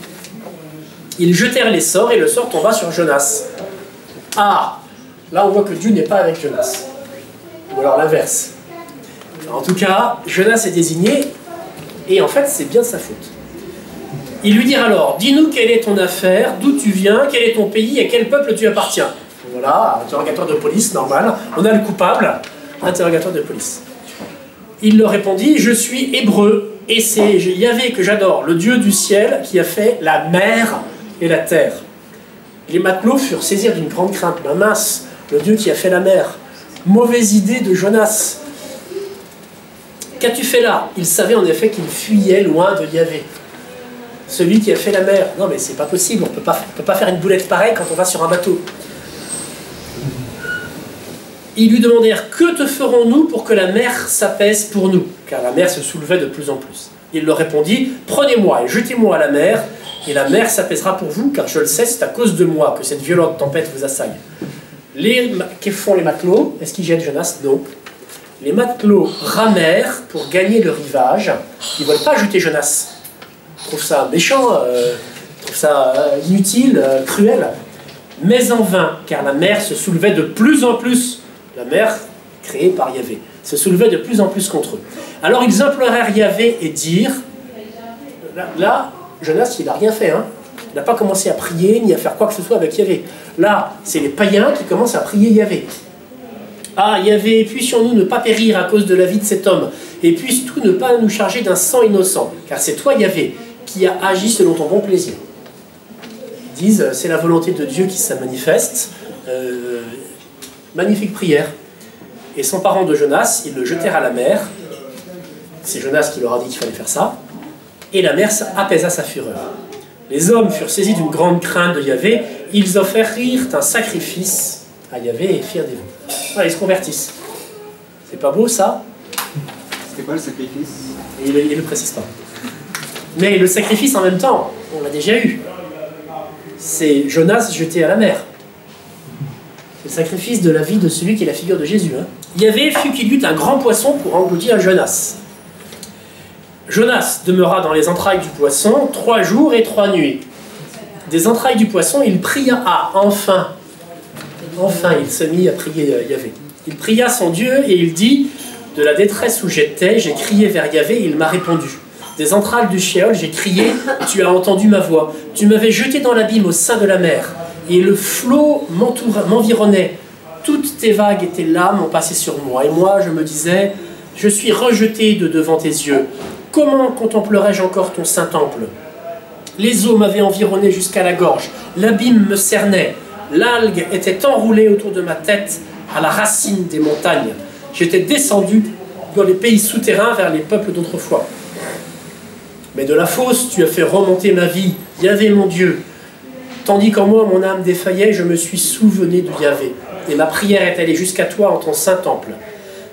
Ils jetèrent les sorts et le sort tomba sur Jonas. Ah! Là, on voit que Dieu n'est pas avec Jonas. Ou alors l'inverse. En tout cas, Jonas est désigné, et en fait, c'est bien sa faute. Ils lui dirent alors, « Dis-nous quelle est ton affaire, d'où tu viens, quel est ton pays, à quel peuple tu appartiens. » Voilà, interrogatoire de police, normal. On a le coupable, interrogatoire de police. Il leur répondit, « Je suis hébreu, et c'est Yahvé que j'adore, le Dieu du ciel qui a fait la mer et la terre. » Les matelots furent saisis d'une grande crainte. Ben mince, le Dieu qui a fait la mer. Mauvaise idée de Jonas. Qu'as-tu fait là? Il savait en effet qu'il fuyait loin de Yahvé. Celui qui a fait la mer. Non mais c'est pas possible, on peut pas faire une boulette pareille quand on va sur un bateau. Ils lui demandèrent, que te ferons-nous pour que la mer s'apaise pour nous? Car la mer se soulevait de plus en plus. Il leur répondit, prenez-moi et jetez-moi à la mer, et la mer s'apaisera pour vous, car je le sais, c'est à cause de moi que cette violente tempête vous assaille. Que font les matelots? Est-ce qu'ils jettent Jonas? Non. Les matelots ramèrent pour gagner le rivage. Ils ne veulent pas jeter Jonas. Ils trouvent ça méchant, ils trouvent ça inutile, cruel. Mais en vain, car la mer se soulevait de plus en plus. La mer créée par Yahvé se soulevait de plus en plus contre eux. Alors ils implorèrent Yahvé et dirent, là Jonas, il n'a rien fait, hein. Il n'a pas commencé à prier, ni à faire quoi que ce soit avec Yahvé. Là, c'est les païens qui commencent à prier Yahvé. Ah, Yahvé, puissions-nous ne pas périr à cause de la vie de cet homme, et puisses-tu ne pas nous charger d'un sang innocent, car c'est toi, Yahvé, qui as agi selon ton bon plaisir. Ils disent, c'est la volonté de Dieu qui se manifeste. Magnifique prière. Et s'emparant de Jonas, ils le jetèrent à la mer. C'est Jonas qui leur a dit qu'il fallait faire ça. Et la mer apaisa sa fureur. Les hommes furent saisis d'une grande crainte de Yahvé. Ils offrirent un sacrifice à Yahvé et firent des vœux. Voilà, ils se convertissent. C'est pas beau, ça? C'était quoi le sacrifice? Et il ne le précise pas. Mais le sacrifice, en même temps, on l'a déjà eu. C'est Jonas jeté à la mer. C'est le sacrifice de la vie de celui qui est la figure de Jésus. Hein. Yahvé fut qu'il y eut un grand poisson pour engloutir Jonas. Jonas demeura dans les entrailles du poisson 3 jours et 3 nuits. Des entrailles du poisson, il pria enfin, il se mit à prier Yahvé. Il pria son Dieu et il dit, de la détresse où j'étais, j'ai crié vers Yahvé et il m'a répondu. Des entrailles du Sheol, j'ai crié, tu as entendu ma voix. Tu m'avais jeté dans l'abîme au sein de la mer, et le flot m'environnait. Toutes tes vagues et tes lames ont passé sur moi, et moi je me disais, je suis rejeté de devant tes yeux. Comment contemplerai-je encore ton saint temple? Les eaux m'avaient environné jusqu'à la gorge, l'abîme me cernait, l'algue était enroulée autour de ma tête à la racine des montagnes. J'étais descendu dans les pays souterrains vers les peuples d'autrefois. Mais de la fosse, tu as fait remonter ma vie, Yahvé mon Dieu. Tandis qu'en moi, mon âme défaillait, je me suis souvenu de Yahvé. Et ma prière est allée jusqu'à toi en ton saint temple.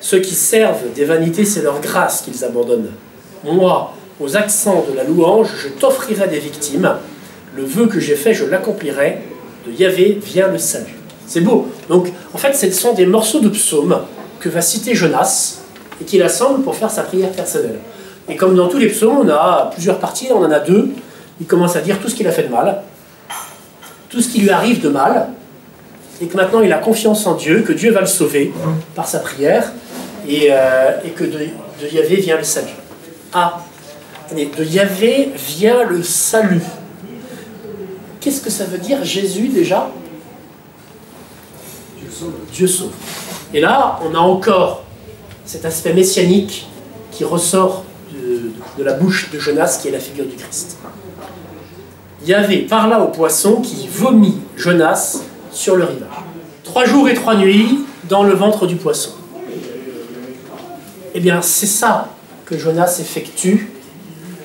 Ceux qui servent des vanités, c'est leur grâce qu'ils abandonnent. Moi, aux accents de la louange, je t'offrirai des victimes. Le vœu que j'ai fait, je l'accomplirai. De Yahvé vient le salut. C'est beau. Donc, en fait, ce sont des morceaux de psaumes que va citer Jonas et qu'il assemble pour faire sa prière personnelle. Et comme dans tous les psaumes, on a plusieurs parties, on en a 2. Il commence à dire tout ce qu'il a fait de mal, tout ce qui lui arrive de mal, et que maintenant il a confiance en Dieu, que Dieu va le sauver par sa prière. et que de Yahvé vient le salut. Ah, de Yahvé vient le salut. Qu'est-ce que ça veut dire Jésus déjà? Dieu sauve. Dieu sauve. Et là, on a encore cet aspect messianique qui ressort de la bouche de Jonas, qui est la figure du Christ. Yahvé parla au poisson qui vomit Jonas sur le rivage. 3 jours et 3 nuits dans le ventre du poisson. Eh bien, c'est ça que Jonas effectue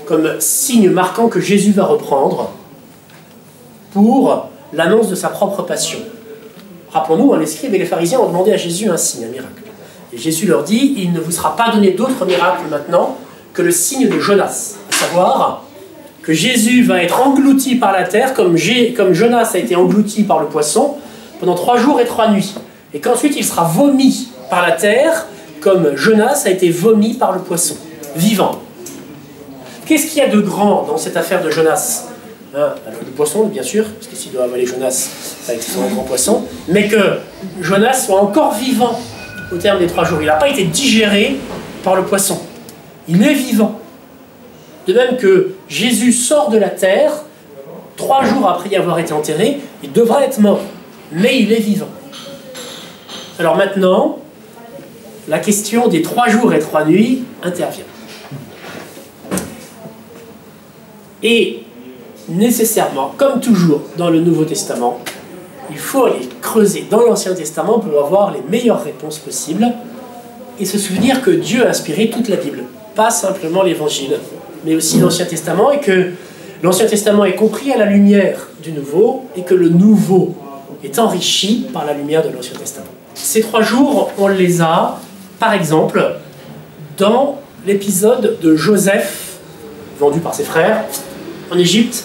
comme signe marquant que Jésus va reprendre pour l'annonce de sa propre passion. Rappelons-nous, les scribes et les pharisiens ont demandé à Jésus un signe, un miracle. Et Jésus leur dit, il ne vous sera pas donné d'autre miracle maintenant que le signe de Jonas, à savoir que Jésus va être englouti par la terre comme Jonas a été englouti par le poisson pendant 3 jours et 3 nuits. Et qu'ensuite il sera vomi par la terre comme Jonas a été vomi par le poisson, vivant. Qu'est-ce qu'il y a de grand dans cette affaire de Jonas? Alors, le poisson, bien sûr, parce que s'il doit avaler Jonas, ça a été son grand poisson, mais que Jonas soit encore vivant au terme des 3 jours. Il n'a pas été digéré par le poisson. Il est vivant. De même que Jésus sort de la terre, 3 jours après y avoir été enterré, il devra être mort, mais il est vivant. Alors maintenant, la question des 3 jours et 3 nuits intervient. Et nécessairement, comme toujours dans le Nouveau Testament, il faut aller creuser dans l'Ancien Testament pour avoir les meilleures réponses possibles et se souvenir que Dieu a inspiré toute la Bible, pas simplement l'Évangile, mais aussi l'Ancien Testament, et que l'Ancien Testament est compris à la lumière du Nouveau et que le Nouveau est enrichi par la lumière de l'Ancien Testament. Ces 3 jours, on les a, par exemple, dans l'épisode de Joseph, vendu par ses frères en Égypte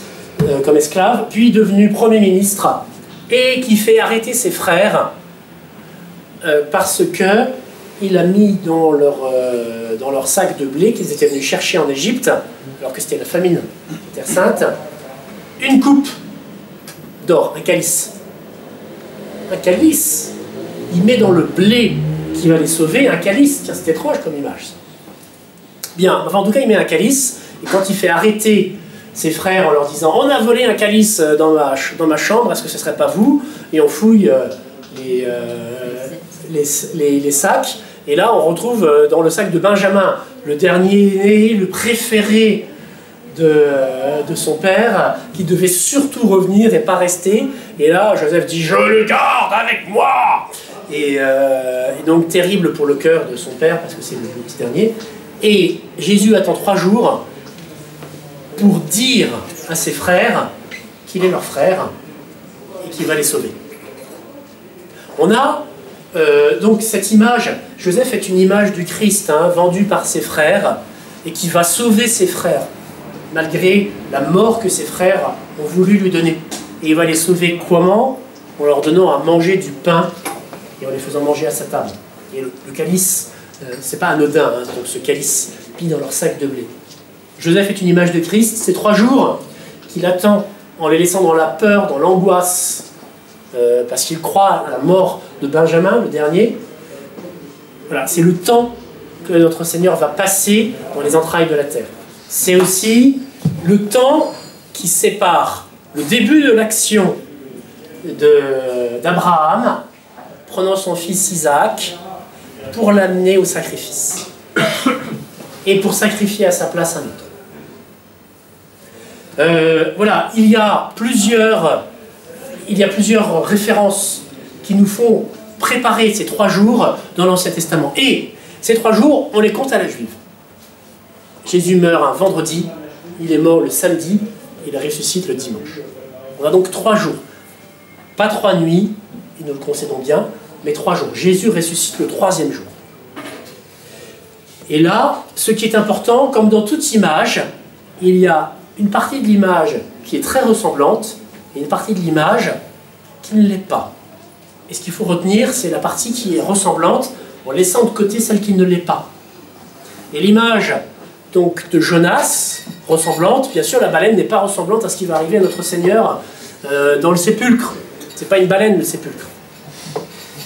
comme esclave, puis devenu Premier ministre, et qui fait arrêter ses frères parce qu'il a mis dans leur sac de blé qu'ils étaient venus chercher en Égypte, alors que c'était la famine de Terre Sainte, une coupe d'or, un calice. Un calice. Il met dans le blé qui va les sauver un calice. Tiens, c'est étrange comme image. Bien, enfin en tout cas, il met un calice, et quand il fait arrêter ses frères en leur disant « On a volé un calice dans ma chambre, est-ce que ce ne serait pas vous ?» Et on fouille les sacs, et là on retrouve dans le sac de Benjamin, le dernier, le préféré de son père, qui devait surtout revenir et pas rester. Et là, Joseph dit « Je le garde avec moi !» et donc terrible pour le cœur de son père, parce que c'est le petit dernier. Et Jésus attend 3 jours pour dire à ses frères qu'il est leur frère et qu'il va les sauver. On a donc cette image, Joseph est une image du Christ, vendu par ses frères, et qui va sauver ses frères, malgré la mort que ses frères ont voulu lui donner. Et il va les sauver comment? En leur donnant à manger du pain, et en les faisant manger à sa table. Et le calice, c'est pas anodin, donc ce calice mis dans leur sac de blé. Joseph est une image de Christ, ces 3 jours qu'il attend en les laissant dans la peur, dans l'angoisse, parce qu'il croit à la mort de Benjamin, le dernier. Voilà, c'est le temps que notre Seigneur va passer dans les entrailles de la terre. C'est aussi le temps qui sépare le début de l'action d'Abraham, prenant son fils Isaac, pour l'amener au sacrifice. Et pour sacrifier à sa place un autre. Voilà, il y a plusieurs références qui nous font préparer ces 3 jours dans l'Ancien Testament. Et ces 3 jours, on les compte à la juive. Jésus meurt un vendredi, il est mort le samedi, il ressuscite le dimanche. On a donc 3 jours. Pas 3 nuits, et nous le concédons bien, mais 3 jours. Jésus ressuscite le 3e jour. Et là, ce qui est important, comme dans toute image, il y a une partie de l'image qui est très ressemblante et une partie de l'image qui ne l'est pas. Et ce qu'il faut retenir, c'est la partie qui est ressemblante en laissant de côté celle qui ne l'est pas. Et l'image donc de Jonas, ressemblante, bien sûr la baleine n'est pas ressemblante à ce qui va arriver à notre Seigneur dans le sépulcre. C'est pas une baleine le sépulcre.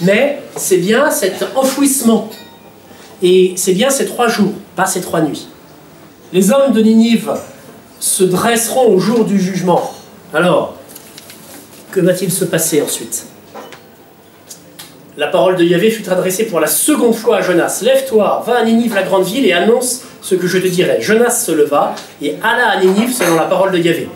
Mais c'est bien cet enfouissement. Et c'est bien ces 3 jours, pas ces 3 nuits. Les hommes de Ninive se dresseront au jour du jugement. Alors, que va-t-il se passer ensuite? La parole de Yahvé fut adressée pour la seconde fois à Jonas. « Lève-toi, va à Ninive, la grande ville, et annonce ce que je te dirai. » Jonas se leva et alla à Ninive selon la parole de Yahvé.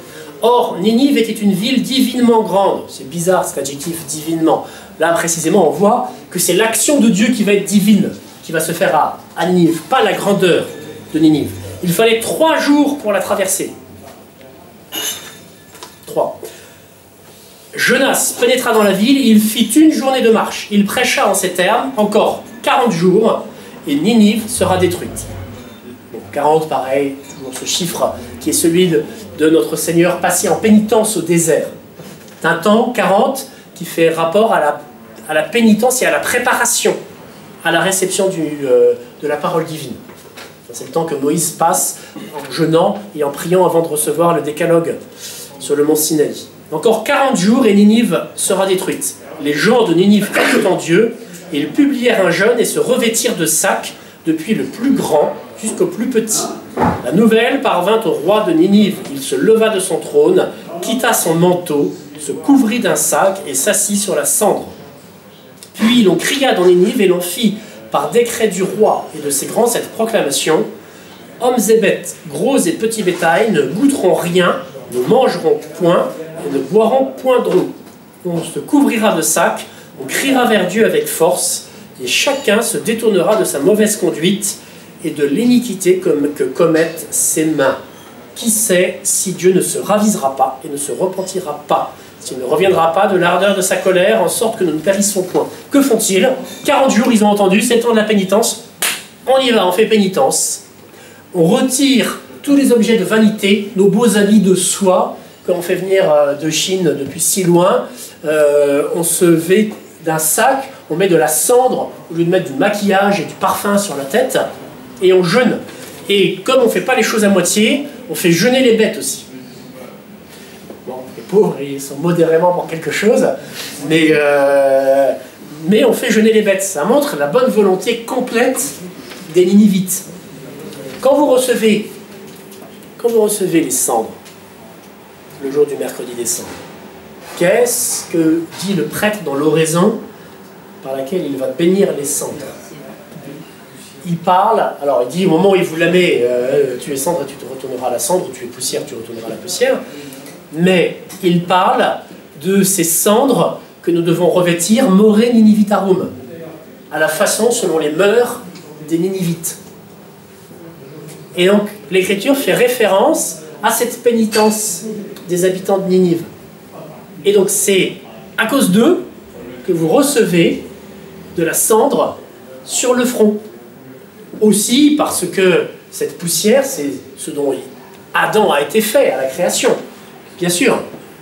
Or, Ninive était une ville divinement grande. C'est bizarre cet adjectif, divinement. Là, précisément, on voit que c'est l'action de Dieu qui va être divine, qui va se faire à Ninive, pas la grandeur de Ninive. Il fallait 3 jours pour la traverser. 3. Jonas pénétra dans la ville, il fit 1 journée de marche. Il prêcha en ces termes, encore 40 jours, et Ninive sera détruite. Bon, 40, pareil, toujours ce chiffre qui est celui de notre Seigneur passé en pénitence au désert. C'est un temps, 40, qui fait rapport à la pénitence et à la préparation, à la réception de la parole divine. C'est le temps que Moïse passe en jeûnant et en priant avant de recevoir le décalogue sur le mont Sinaï. Encore 40 jours et Ninive sera détruite. Les gens de Ninive crurent en Dieu, et ils publièrent un jeûne et se revêtirent de sacs, depuis le plus grand jusqu'au plus petit. La nouvelle parvint au roi de Ninive. Il se leva de son trône, quitta son manteau, se couvrit d'un sac et s'assit sur la cendre. Puis l'on cria dans Ninive et l'on fit, par décret du roi et de ses grands, cette proclamation: hommes et bêtes, gros et petits bétail, ne goûteront rien, ne mangeront point, et ne boiront point d'eau. On se couvrira de sacs, on criera vers Dieu avec force, et chacun se détournera de sa mauvaise conduite et de l'iniquité que commettent ses mains. Qui sait si Dieu ne se ravisera pas et ne se repentira pas, s'il ne reviendra pas de l'ardeur de sa colère, en sorte que nous ne périssons point. Que font-ils? 40 jours, ils ont entendu, c'est le temps de la pénitence. On y va, on fait pénitence. On retire tous les objets de vanité, nos beaux habits de soie, qu'on fait venir de Chine depuis si loin. On se vêt d'un sac, on met de la cendre, au lieu de mettre du maquillage et du parfum sur la tête, et on jeûne. Et comme on ne fait pas les choses à moitié, on fait jeûner les bêtes aussi. Bon, les pauvres, ils sont modérément pour quelque chose, mais on fait jeûner les bêtes. Ça montre la bonne volonté complète des Ninivites. Quand vous recevez les cendres, le jour du mercredi des cendres, qu'est-ce que dit le prêtre dans l'oraison par laquelle il va bénir les cendres? Il parle, alors il dit au moment où il vous la met, tu es cendre et tu te retourneras à la cendre, tu es poussière, tu retourneras à la poussière, mais il parle de ces cendres que nous devons revêtir more ninivitarum, à la façon selon les mœurs des Ninivites. Et donc l'Écriture fait référence à cette pénitence des habitants de Ninive. Et donc c'est à cause d'eux que vous recevez de la cendre sur le front. Aussi parce que cette poussière, c'est ce dont Adam a été fait à la création, bien sûr.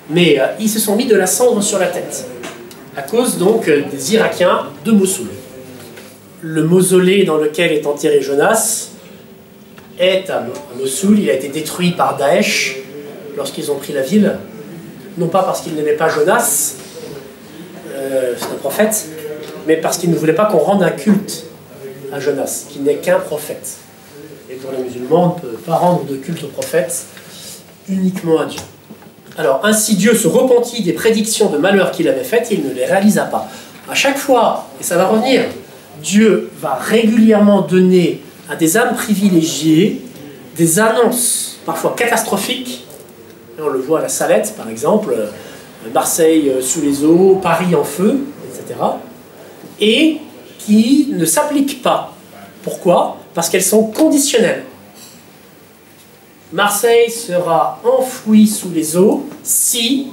Mais ils se sont mis de la cendre sur la tête, à cause donc des Irakiens de Mossoul. Le mausolée dans lequel est enterré Jonas est à Mossoul. Il a été détruit par Daesh lorsqu'ils ont pris la ville, non pas parce qu'ils n'aimaient pas Jonas, c'est un prophète, mais parce qu'ils ne voulaient pas qu'on rende un culte à Jonas, qui n'est qu'un prophète. Et pour les musulmans, on ne peut pas rendre de culte au prophète, uniquement à Dieu. Alors, ainsi Dieu se repentit des prédictions de malheur qu'il avait faites, et il ne les réalisa pas. À chaque fois, et ça va revenir, Dieu va régulièrement donner à des âmes privilégiées des annonces, parfois catastrophiques. Et on le voit à la Salette, par exemple, Marseille sous les eaux, Paris en feu, etc. Et qui ne s'appliquent pas. Pourquoi? Parce qu'elles sont conditionnelles. Marseille sera enfouie sous les eaux si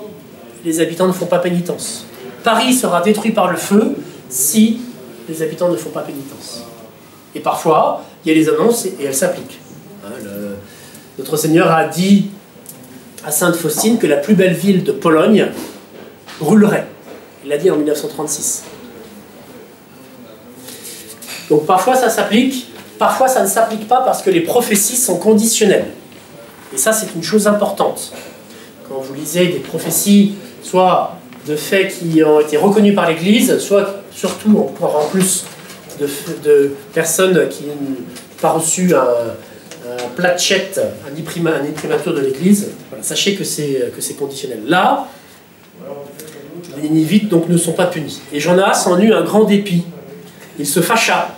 les habitants ne font pas pénitence. Paris sera détruit par le feu si les habitants ne font pas pénitence. Et parfois, il y a les annonces et elles s'appliquent. Notre Seigneur a dit à Sainte Faustine que la plus belle ville de Pologne brûlerait. Il l'a dit en 1936. Donc parfois ça s'applique, parfois ça ne s'applique pas parce que les prophéties sont conditionnelles. Et ça c'est une chose importante. Quand vous lisez des prophéties, soit de faits qui ont été reconnus par l'Église, soit surtout encore en plus de personnes qui n'ont pas reçu un platchet, un imprimatur de l'Église. Voilà, sachez que c'est conditionnel. Là, les Ninivites donc, ne sont pas punis. Et Jonas en eut un grand dépit. Il se fâcha.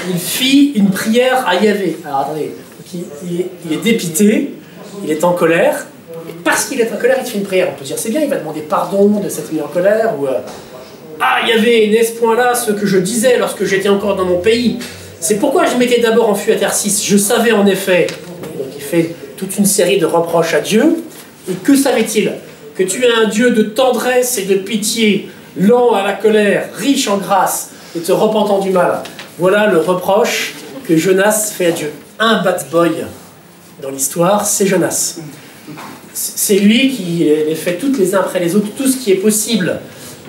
Il fit une prière à Yahvé. Alors attendez, il est dépité, il est en colère. Et parce qu'il est en colère, il fait une prière. On peut dire, c'est bien, il va demander pardon de s'être mis en colère. Ou, ah, Yahvé, n'est-ce point là ce que je disais lorsque j'étais encore dans mon pays? C'est pourquoi je m'étais d'abord enfui à Tarsis. Je savais en effet. Donc il fait toute une série de reproches à Dieu. Et que savait-il? Que tu es un Dieu de tendresse et de pitié, lent à la colère, riche en grâce, et te repentant du mal. Voilà le reproche que Jonas fait à Dieu. Un bad boy dans l'histoire, c'est Jonas. C'est lui qui les fait toutes les uns après les autres, tout ce qui est possible,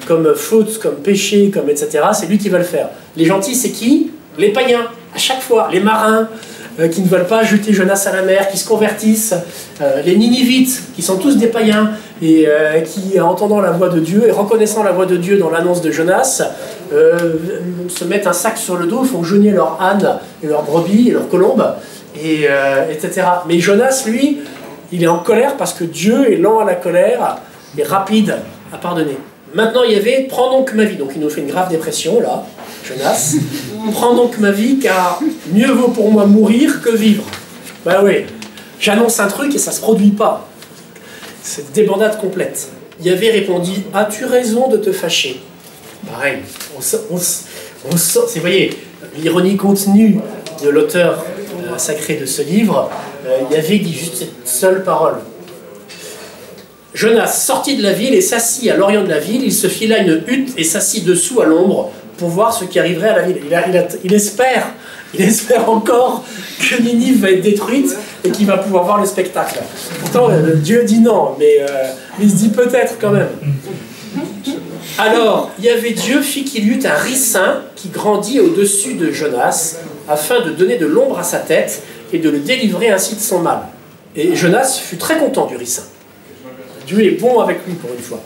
comme faute, comme péché, comme etc. C'est lui qui va le faire. Les gentils, c'est qui? Les païens, à chaque fois. Les marins, qui ne veulent pas jeter Jonas à la mer, qui se convertissent. Les Ninivites, qui sont tous des païens, et qui, en entendant la voix de Dieu, et reconnaissant la voix de Dieu dans l'annonce de Jonas, se mettent un sac sur le dos, font jeûner leurs ânes, et leurs brebis, et leurs colombes, et, etc. Mais Jonas, lui, il est en colère parce que Dieu est lent à la colère et rapide à pardonner. Maintenant, il y avait « Prends donc ma vie ». Donc il nous fait une grave dépression, là, Jonas. « Prends donc ma vie, car mieux vaut pour moi mourir que vivre. » Ben oui, j'annonce un truc et ça ne se produit pas. C'est débandade complète. Yahvé répondit « As-tu raison de te fâcher ?» Pareil, vous voyez, l'ironie contenue de l'auteur sacré de ce livre, Yahvé dit juste cette seule parole. Jonas sortit de la ville et s'assit à l'orient de la ville. Il se fila une hutte et s'assit dessous à l'ombre pour voir ce qui arriverait à la ville. Il espère encore que Ninive va être détruite et qu'il va pouvoir voir le spectacle. Pourtant, Dieu dit non, mais il se dit peut-être quand même. Alors, Dieu fit qu'il y eut un ricin qui grandit au-dessus de Jonas afin de donner de l'ombre à sa tête et de le délivrer ainsi de son mal. Et Jonas fut très content du ricin. Dieu est bon avec lui pour une fois.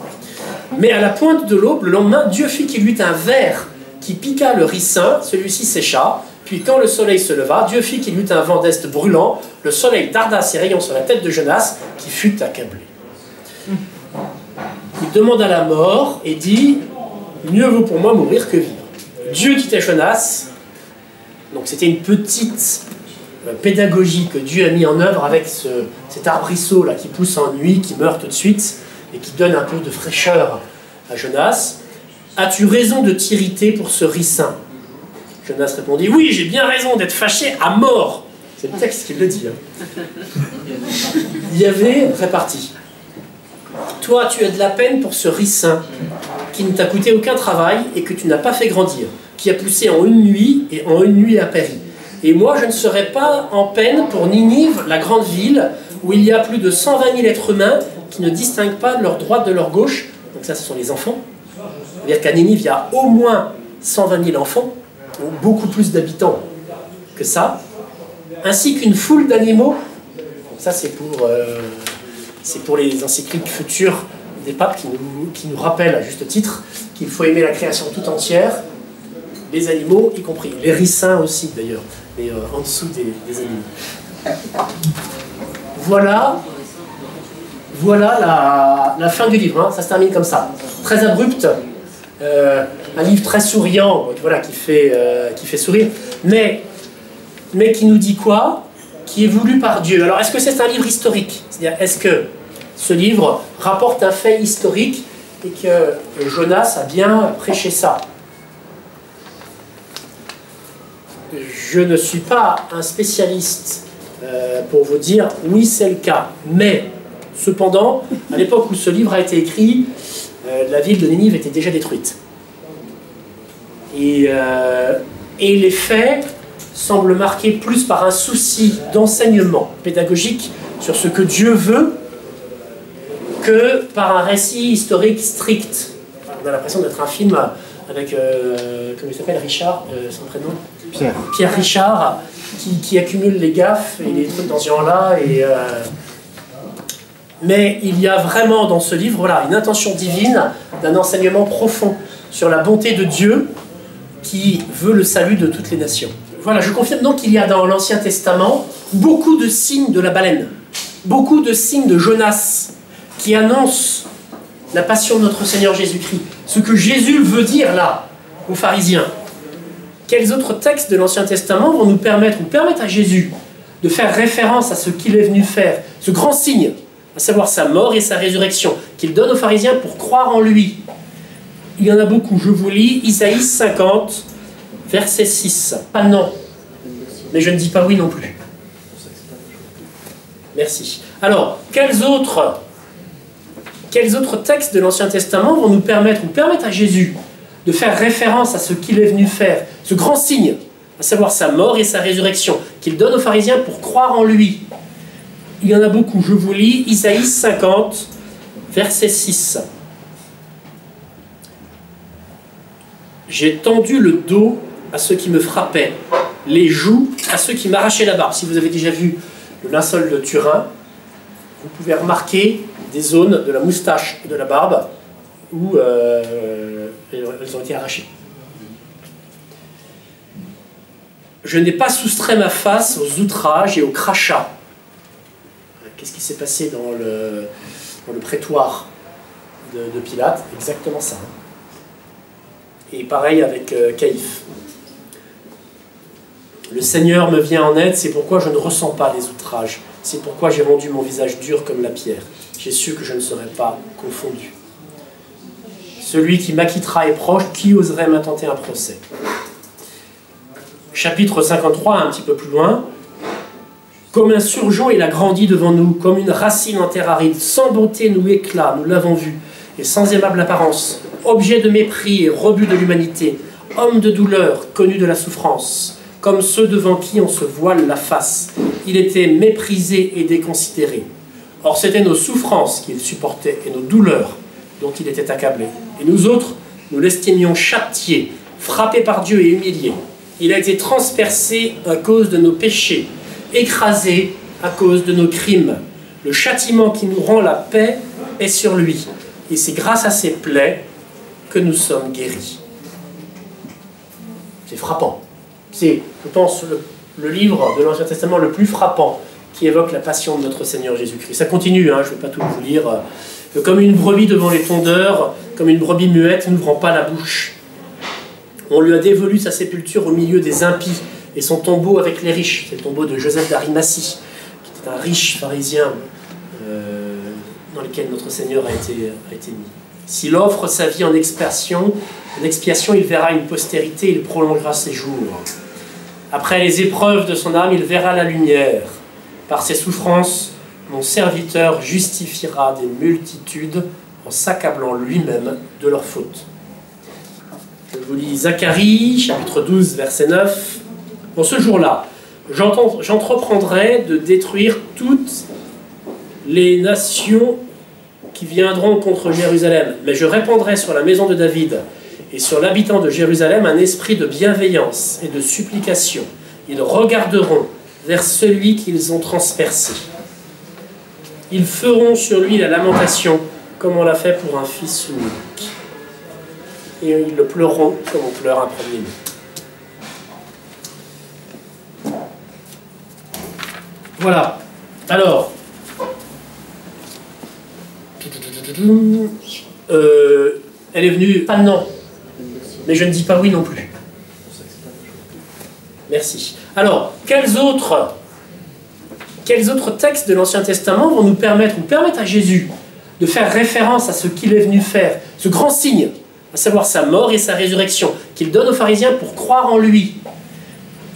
Mais à la pointe de l'aube, le lendemain, Dieu fit qu'il y eut un ver qui piqua le ricin, celui-ci sécha. Puis quand le soleil se leva, Dieu fit qu'il y eut un vent d'est brûlant. Le soleil darda ses rayons sur la tête de Jonas, qui fut accablé. Il demanda la mort et dit « Mieux vaut pour moi mourir que vivre. » Dieu dit à Jonas, donc c'était une petite pédagogie que Dieu a mis en œuvre avec cet arbrisseau là qui pousse en nuit, qui meurt tout de suite et qui donne un peu de fraîcheur à Jonas. « As-tu raison de t'irriter pour ce ricin ?» Jonas répondit « Oui, j'ai bien raison d'être fâché à mort. » C'est le texte qui le dit. Yahvé répartit. « Toi, tu as de la peine pour ce ricin qui ne t'a coûté aucun travail et que tu n'as pas fait grandir, qui a poussé en une nuit et en une nuit a péri. Et moi, je ne serai pas en peine pour Ninive, la grande ville, où il y a plus de 120 000 êtres humains qui ne distinguent pas leur droite de leur gauche. » Donc ça, ce sont les enfants. C'est-à-dire qu'à Ninive, il y a au moins 120 000 enfants, donc beaucoup plus d'habitants que ça, ainsi qu'une foule d'animaux. Ça, c'est pour les encycliques futures des papes qui nous rappellent, à juste titre, qu'il faut aimer la création tout entière, les animaux y compris, les ricins aussi d'ailleurs, mais en dessous des animaux. Voilà la fin du livre, hein. Ça se termine comme ça, très abrupte, un livre très souriant, voilà, qui fait sourire, mais qui nous dit quoi? Qui est voulu par Dieu. Alors est-ce que c'est un livre historique? C'est-à-dire, est-ce que ce livre rapporte un fait historique et que Jonas a bien prêché ça? Je ne suis pas un spécialiste pour vous dire oui, c'est le cas, mais cependant, à l'époque où ce livre a été écrit, la ville de Ninive était déjà détruite. Et les faits semblent marqués plus par un souci d'enseignement pédagogique sur ce que Dieu veut que par un récit historique strict. On a l'impression d'être un film avec, comment il s'appelle, Richard, son prénom ? Pierre Richard, qui accumule les gaffes et les trucs dans ce genre-là. Mais il y a vraiment dans ce livre, voilà, une intention divine d'un enseignement profond sur la bonté de Dieu, qui veut le salut de toutes les nations. Voilà, je confirme donc qu'il y a dans l'Ancien Testament beaucoup de signes de la baleine, beaucoup de signes de Jonas qui annoncent la passion de notre Seigneur Jésus-Christ. Ce que Jésus veut dire là, aux pharisiens. Quels autres textes de l'Ancien Testament vont nous permettre, ou permettre à Jésus de faire référence à ce qu'il est venu faire, ce grand signe, à savoir sa mort et sa résurrection, qu'il donne aux pharisiens pour croire en lui. Il y en a beaucoup, je vous lis, Isaïe 50, verset 6. Pas non, mais je ne dis pas oui non plus. Merci. Alors, quels autres textes de l'Ancien Testament vont nous permettre, ou permettre à Jésus de faire référence à ce qu'il est venu faire, ce grand signe, à savoir sa mort et sa résurrection, qu'il donne aux pharisiens pour croire en lui. Il y en a beaucoup, je vous lis, Isaïe 50, verset 6. J'ai tendu le dos à ceux qui me frappaient, les joues à ceux qui m'arrachaient la barbe. Si vous avez déjà vu le linceul de Turin, vous pouvez remarquer des zones de la moustache et de la barbe où elles ont été arrachées. Je n'ai pas soustrait ma face aux outrages et aux crachats. Qu'est-ce qui s'est passé dans le prétoire de Pilate? Exactement ça. Et pareil avec Caïphe. Le Seigneur me vient en aide, c'est pourquoi je ne ressens pas les outrages. C'est pourquoi j'ai rendu mon visage dur comme la pierre. J'ai su que je ne serais pas confondu. Celui qui m'acquittera est proche, qui oserait m'intenter un procès? Chapitre 53, un petit peu plus loin. Comme un surgeon, il a grandi devant nous, comme une racine en terre aride, sans beauté nous éclat, nous l'avons vu, et sans aimable apparence, objet de mépris et rebut de l'humanité, homme de douleur, connu de la souffrance, comme ceux devant qui on se voile la face. Il était méprisé et déconsidéré. Or, c'était nos souffrances qu'il supportait et nos douleurs dont il était accablé. Et nous autres, nous l'estimions châtié, frappé par Dieu et humilié. Il a été transpercé à cause de nos péchés, écrasé à cause de nos crimes. Le châtiment qui nous rend la paix est sur lui. Et c'est grâce à ses plaies que nous sommes guéris. C'est frappant. C'est, je pense, le livre de l'Ancien Testament le plus frappant qui évoque la passion de notre Seigneur Jésus-Christ. Ça continue, hein, je ne vais pas tout vous lire. Comme une brebis devant les tondeurs, comme une brebis muette n'ouvrant pas la bouche. On lui a dévolu sa sépulture au milieu des impies et son tombeau avec les riches. C'est le tombeau de Joseph d'Arimathie, qui était un riche pharisien dans lequel notre Seigneur a été mis. S'il offre sa vie en expiation, il verra une postérité, il prolongera ses jours. Après les épreuves de son âme, il verra la lumière. Par ses souffrances, mon serviteur justifiera des multitudes en s'accablant lui-même de leurs fautes. Je vous lis Zacharie, chapitre 12, verset 9. En ce jour-là, j'entreprendrai de détruire toutes les nations qui viendront contre Jérusalem, mais je répandrai sur la maison de David et sur l'habitant de Jérusalem un esprit de bienveillance et de supplication. Ils regarderont vers celui qu'ils ont transpercé. Ils feront sur lui la lamentation, comme on l'a fait pour un fils unique. Et ils le pleureront comme on pleure un premier-né. Voilà. Alors, elle est venue, pas non, mais je ne dis pas oui non plus. Merci. Alors, quels autres textes de l'Ancien Testament vont nous permettre, ou permettre à Jésus de faire référence à ce qu'il est venu faire, ce grand signe, à savoir sa mort et sa résurrection, qu'il donne aux pharisiens pour croire en lui?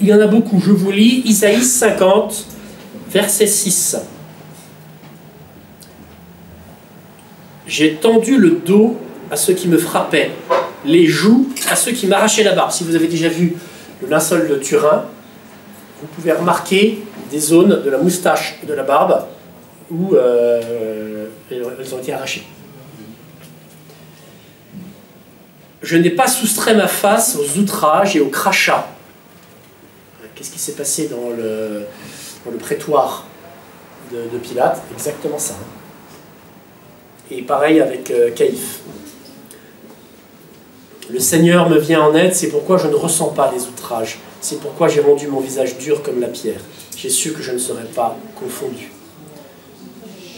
Il y en a beaucoup, je vous lis, Isaïe 50, verset 6. J'ai tendu le dos à ceux qui me frappaient, les joues à ceux qui m'arrachaient la barbe. Si vous avez déjà vu le linceul de Turin, vous pouvez remarquer des zones de la moustache et de la barbe où elles ont été arrachées. Je n'ai pas soustrait ma face aux outrages et aux crachats. Qu'est-ce qui s'est passé dans le prétoire de Pilate? Exactement ça. Et pareil avec Caïphe. Le Seigneur me vient en aide, c'est pourquoi je ne ressens pas les outrages. C'est pourquoi j'ai rendu mon visage dur comme la pierre. J'ai su que je ne serais pas confondu.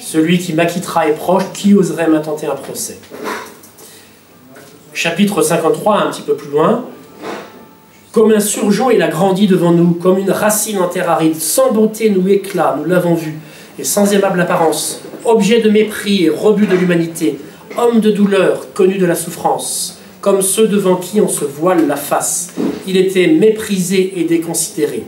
Celui qui m'acquittera est proche, qui oserait m'intenter un procès? Chapitre 53, un petit peu plus loin. Comme un surgeon, il a grandi devant nous, comme une racine en terre aride, sans beauté nous éclat, nous l'avons vu, et sans aimable apparence, objet de mépris et rebut de l'humanité, homme de douleur, connu de la souffrance, comme ceux devant qui on se voile la face. Il était méprisé et déconsidéré.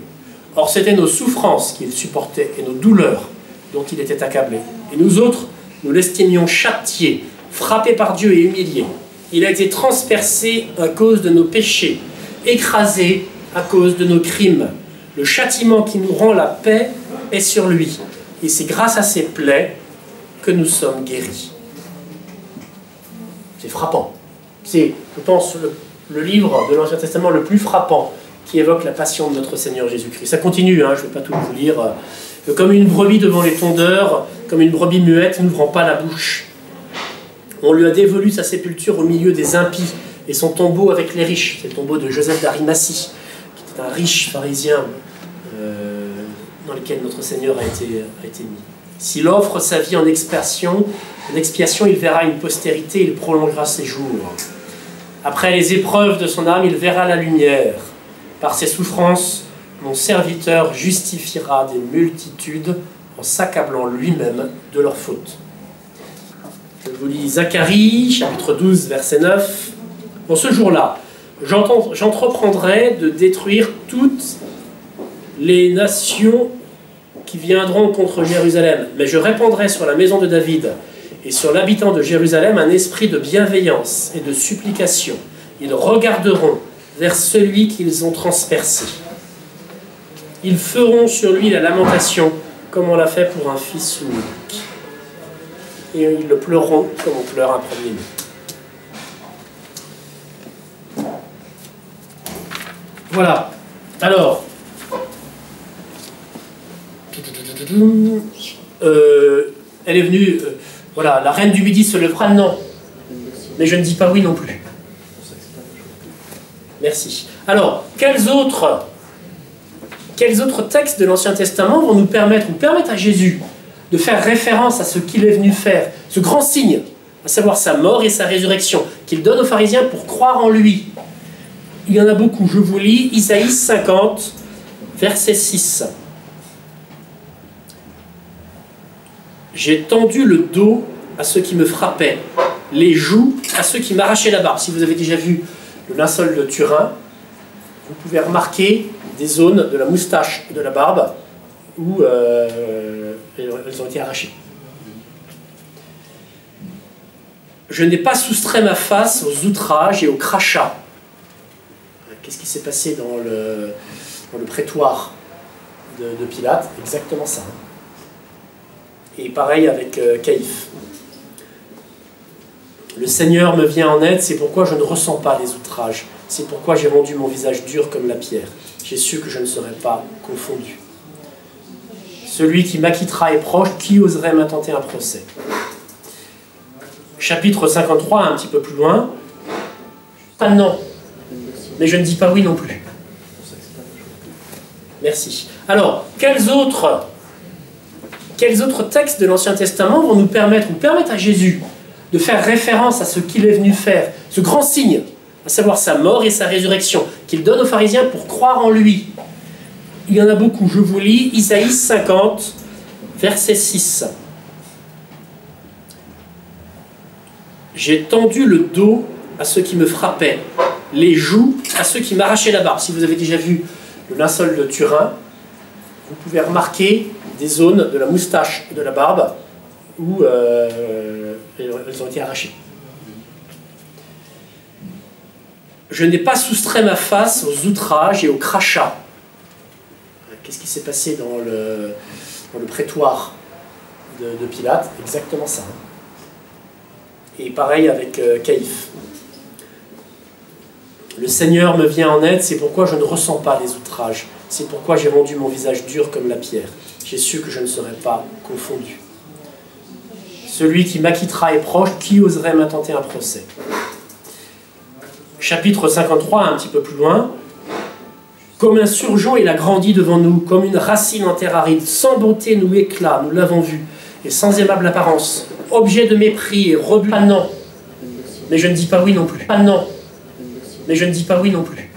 Or, c'était nos souffrances qu'il supportait et nos douleurs dont il était accablé. Et nous autres, nous l'estimions châtié, frappé par Dieu et humilié. Il a été transpercé à cause de nos péchés, écrasé à cause de nos crimes. Le châtiment qui nous rend la paix est sur lui. Et c'est grâce à ses plaies que nous sommes guéris. C'est frappant. C'est, je pense, le livre de l'Ancien Testament le plus frappant qui évoque la passion de notre Seigneur Jésus-Christ. Ça continue, je ne vais pas tout vous lire. Comme une brebis devant les tondeurs, comme une brebis muette n'ouvrant pas la bouche. On lui a dévolu sa sépulture au milieu des impies et son tombeau avec les riches. C'est le tombeau de Joseph d'Arimathie, qui était un riche pharisien dans lequel notre Seigneur a été mis. S'il offre sa vie en expiation, il verra une postérité, il prolongera ses jours. Après les épreuves de son âme, il verra la lumière. Par ses souffrances, mon serviteur justifiera des multitudes en s'accablant lui-même de leurs fautes. Je vous lis Zacharie, chapitre 12, verset 9. En ce jour-là, j'entreprendrai de détruire toutes les nations qui viendront contre Jérusalem, mais je répandrai sur la maison de David et sur l'habitant de Jérusalem un esprit de bienveillance et de supplication. Ils regarderont vers celui qu'ils ont transpercé. Ils feront sur lui la lamentation, comme on l'a fait pour un fils unique. Et ils le pleureront comme on pleure un premier-né. Voilà. Alors, elle est venue, voilà, la reine du Midi se lèvera, non. Mais je ne dis pas oui non plus. Merci. Alors, quels autres textes de l'Ancien Testament vont nous permettre, ou permettent à Jésus de faire référence à ce qu'il est venu faire, ce grand signe, à savoir sa mort et sa résurrection, qu'il donne aux pharisiens pour croire en lui? Il y en a beaucoup. Je vous lis Isaïe 50, verset 6. J'ai tendu le dos à ceux qui me frappaient, les joues à ceux qui m'arrachaient la barbe. Si vous avez déjà vu le linceul de Turin, vous pouvez remarquer des zones de la moustache et de la barbe où elles ont été arrachées. Je n'ai pas soustrait ma face aux outrages et aux crachats. Qu'est-ce qui s'est passé dans le prétoire de Pilate? Exactement ça. Et pareil avec Caïphe. Le Seigneur me vient en aide, c'est pourquoi je ne ressens pas les outrages. C'est pourquoi j'ai rendu mon visage dur comme la pierre. J'ai su que je ne serais pas confondu. Celui qui m'acquittera est proche, qui oserait m'intenter un procès? Chapitre 53, un petit peu plus loin. Pas non. Mais je ne dis pas oui non plus. Merci. Alors, quels autres textes de l'Ancien Testament vont nous permettre, ou permettent à Jésus de faire référence à ce qu'il est venu faire, ce grand signe, à savoir sa mort et sa résurrection, qu'il donne aux pharisiens pour croire en lui? Il y en a beaucoup. Je vous lis Isaïe 50, verset 6. J'ai tendu le dos à ceux qui me frappaient, les joues à ceux qui m'arrachaient la barbe. Si vous avez déjà vu le linceul de Turin, vous pouvez remarquer des zones de la moustache et de la barbe où elles ont été arrachées. Je n'ai pas soustrait ma face aux outrages et aux crachats. Qu'est-ce qui s'est passé dans le prétoire de Pilate? Exactement ça. Et pareil avec Caïphe. Le Seigneur me vient en aide, c'est pourquoi je ne ressens pas les outrages. C'est pourquoi j'ai rendu mon visage dur comme la pierre. J'ai su que je ne serais pas confondu. Celui qui m'acquittera est proche, qui oserait m'intenter un procès? Chapitre 53, un petit peu plus loin. Comme un surgeon, il a grandi devant nous, comme une racine en terre aride, sans beauté nous éclat, nous l'avons vu, et sans aimable apparence, objet de mépris et rebut. Pas non, mais je ne dis pas oui non plus. Pas non, mais je ne dis pas oui non plus.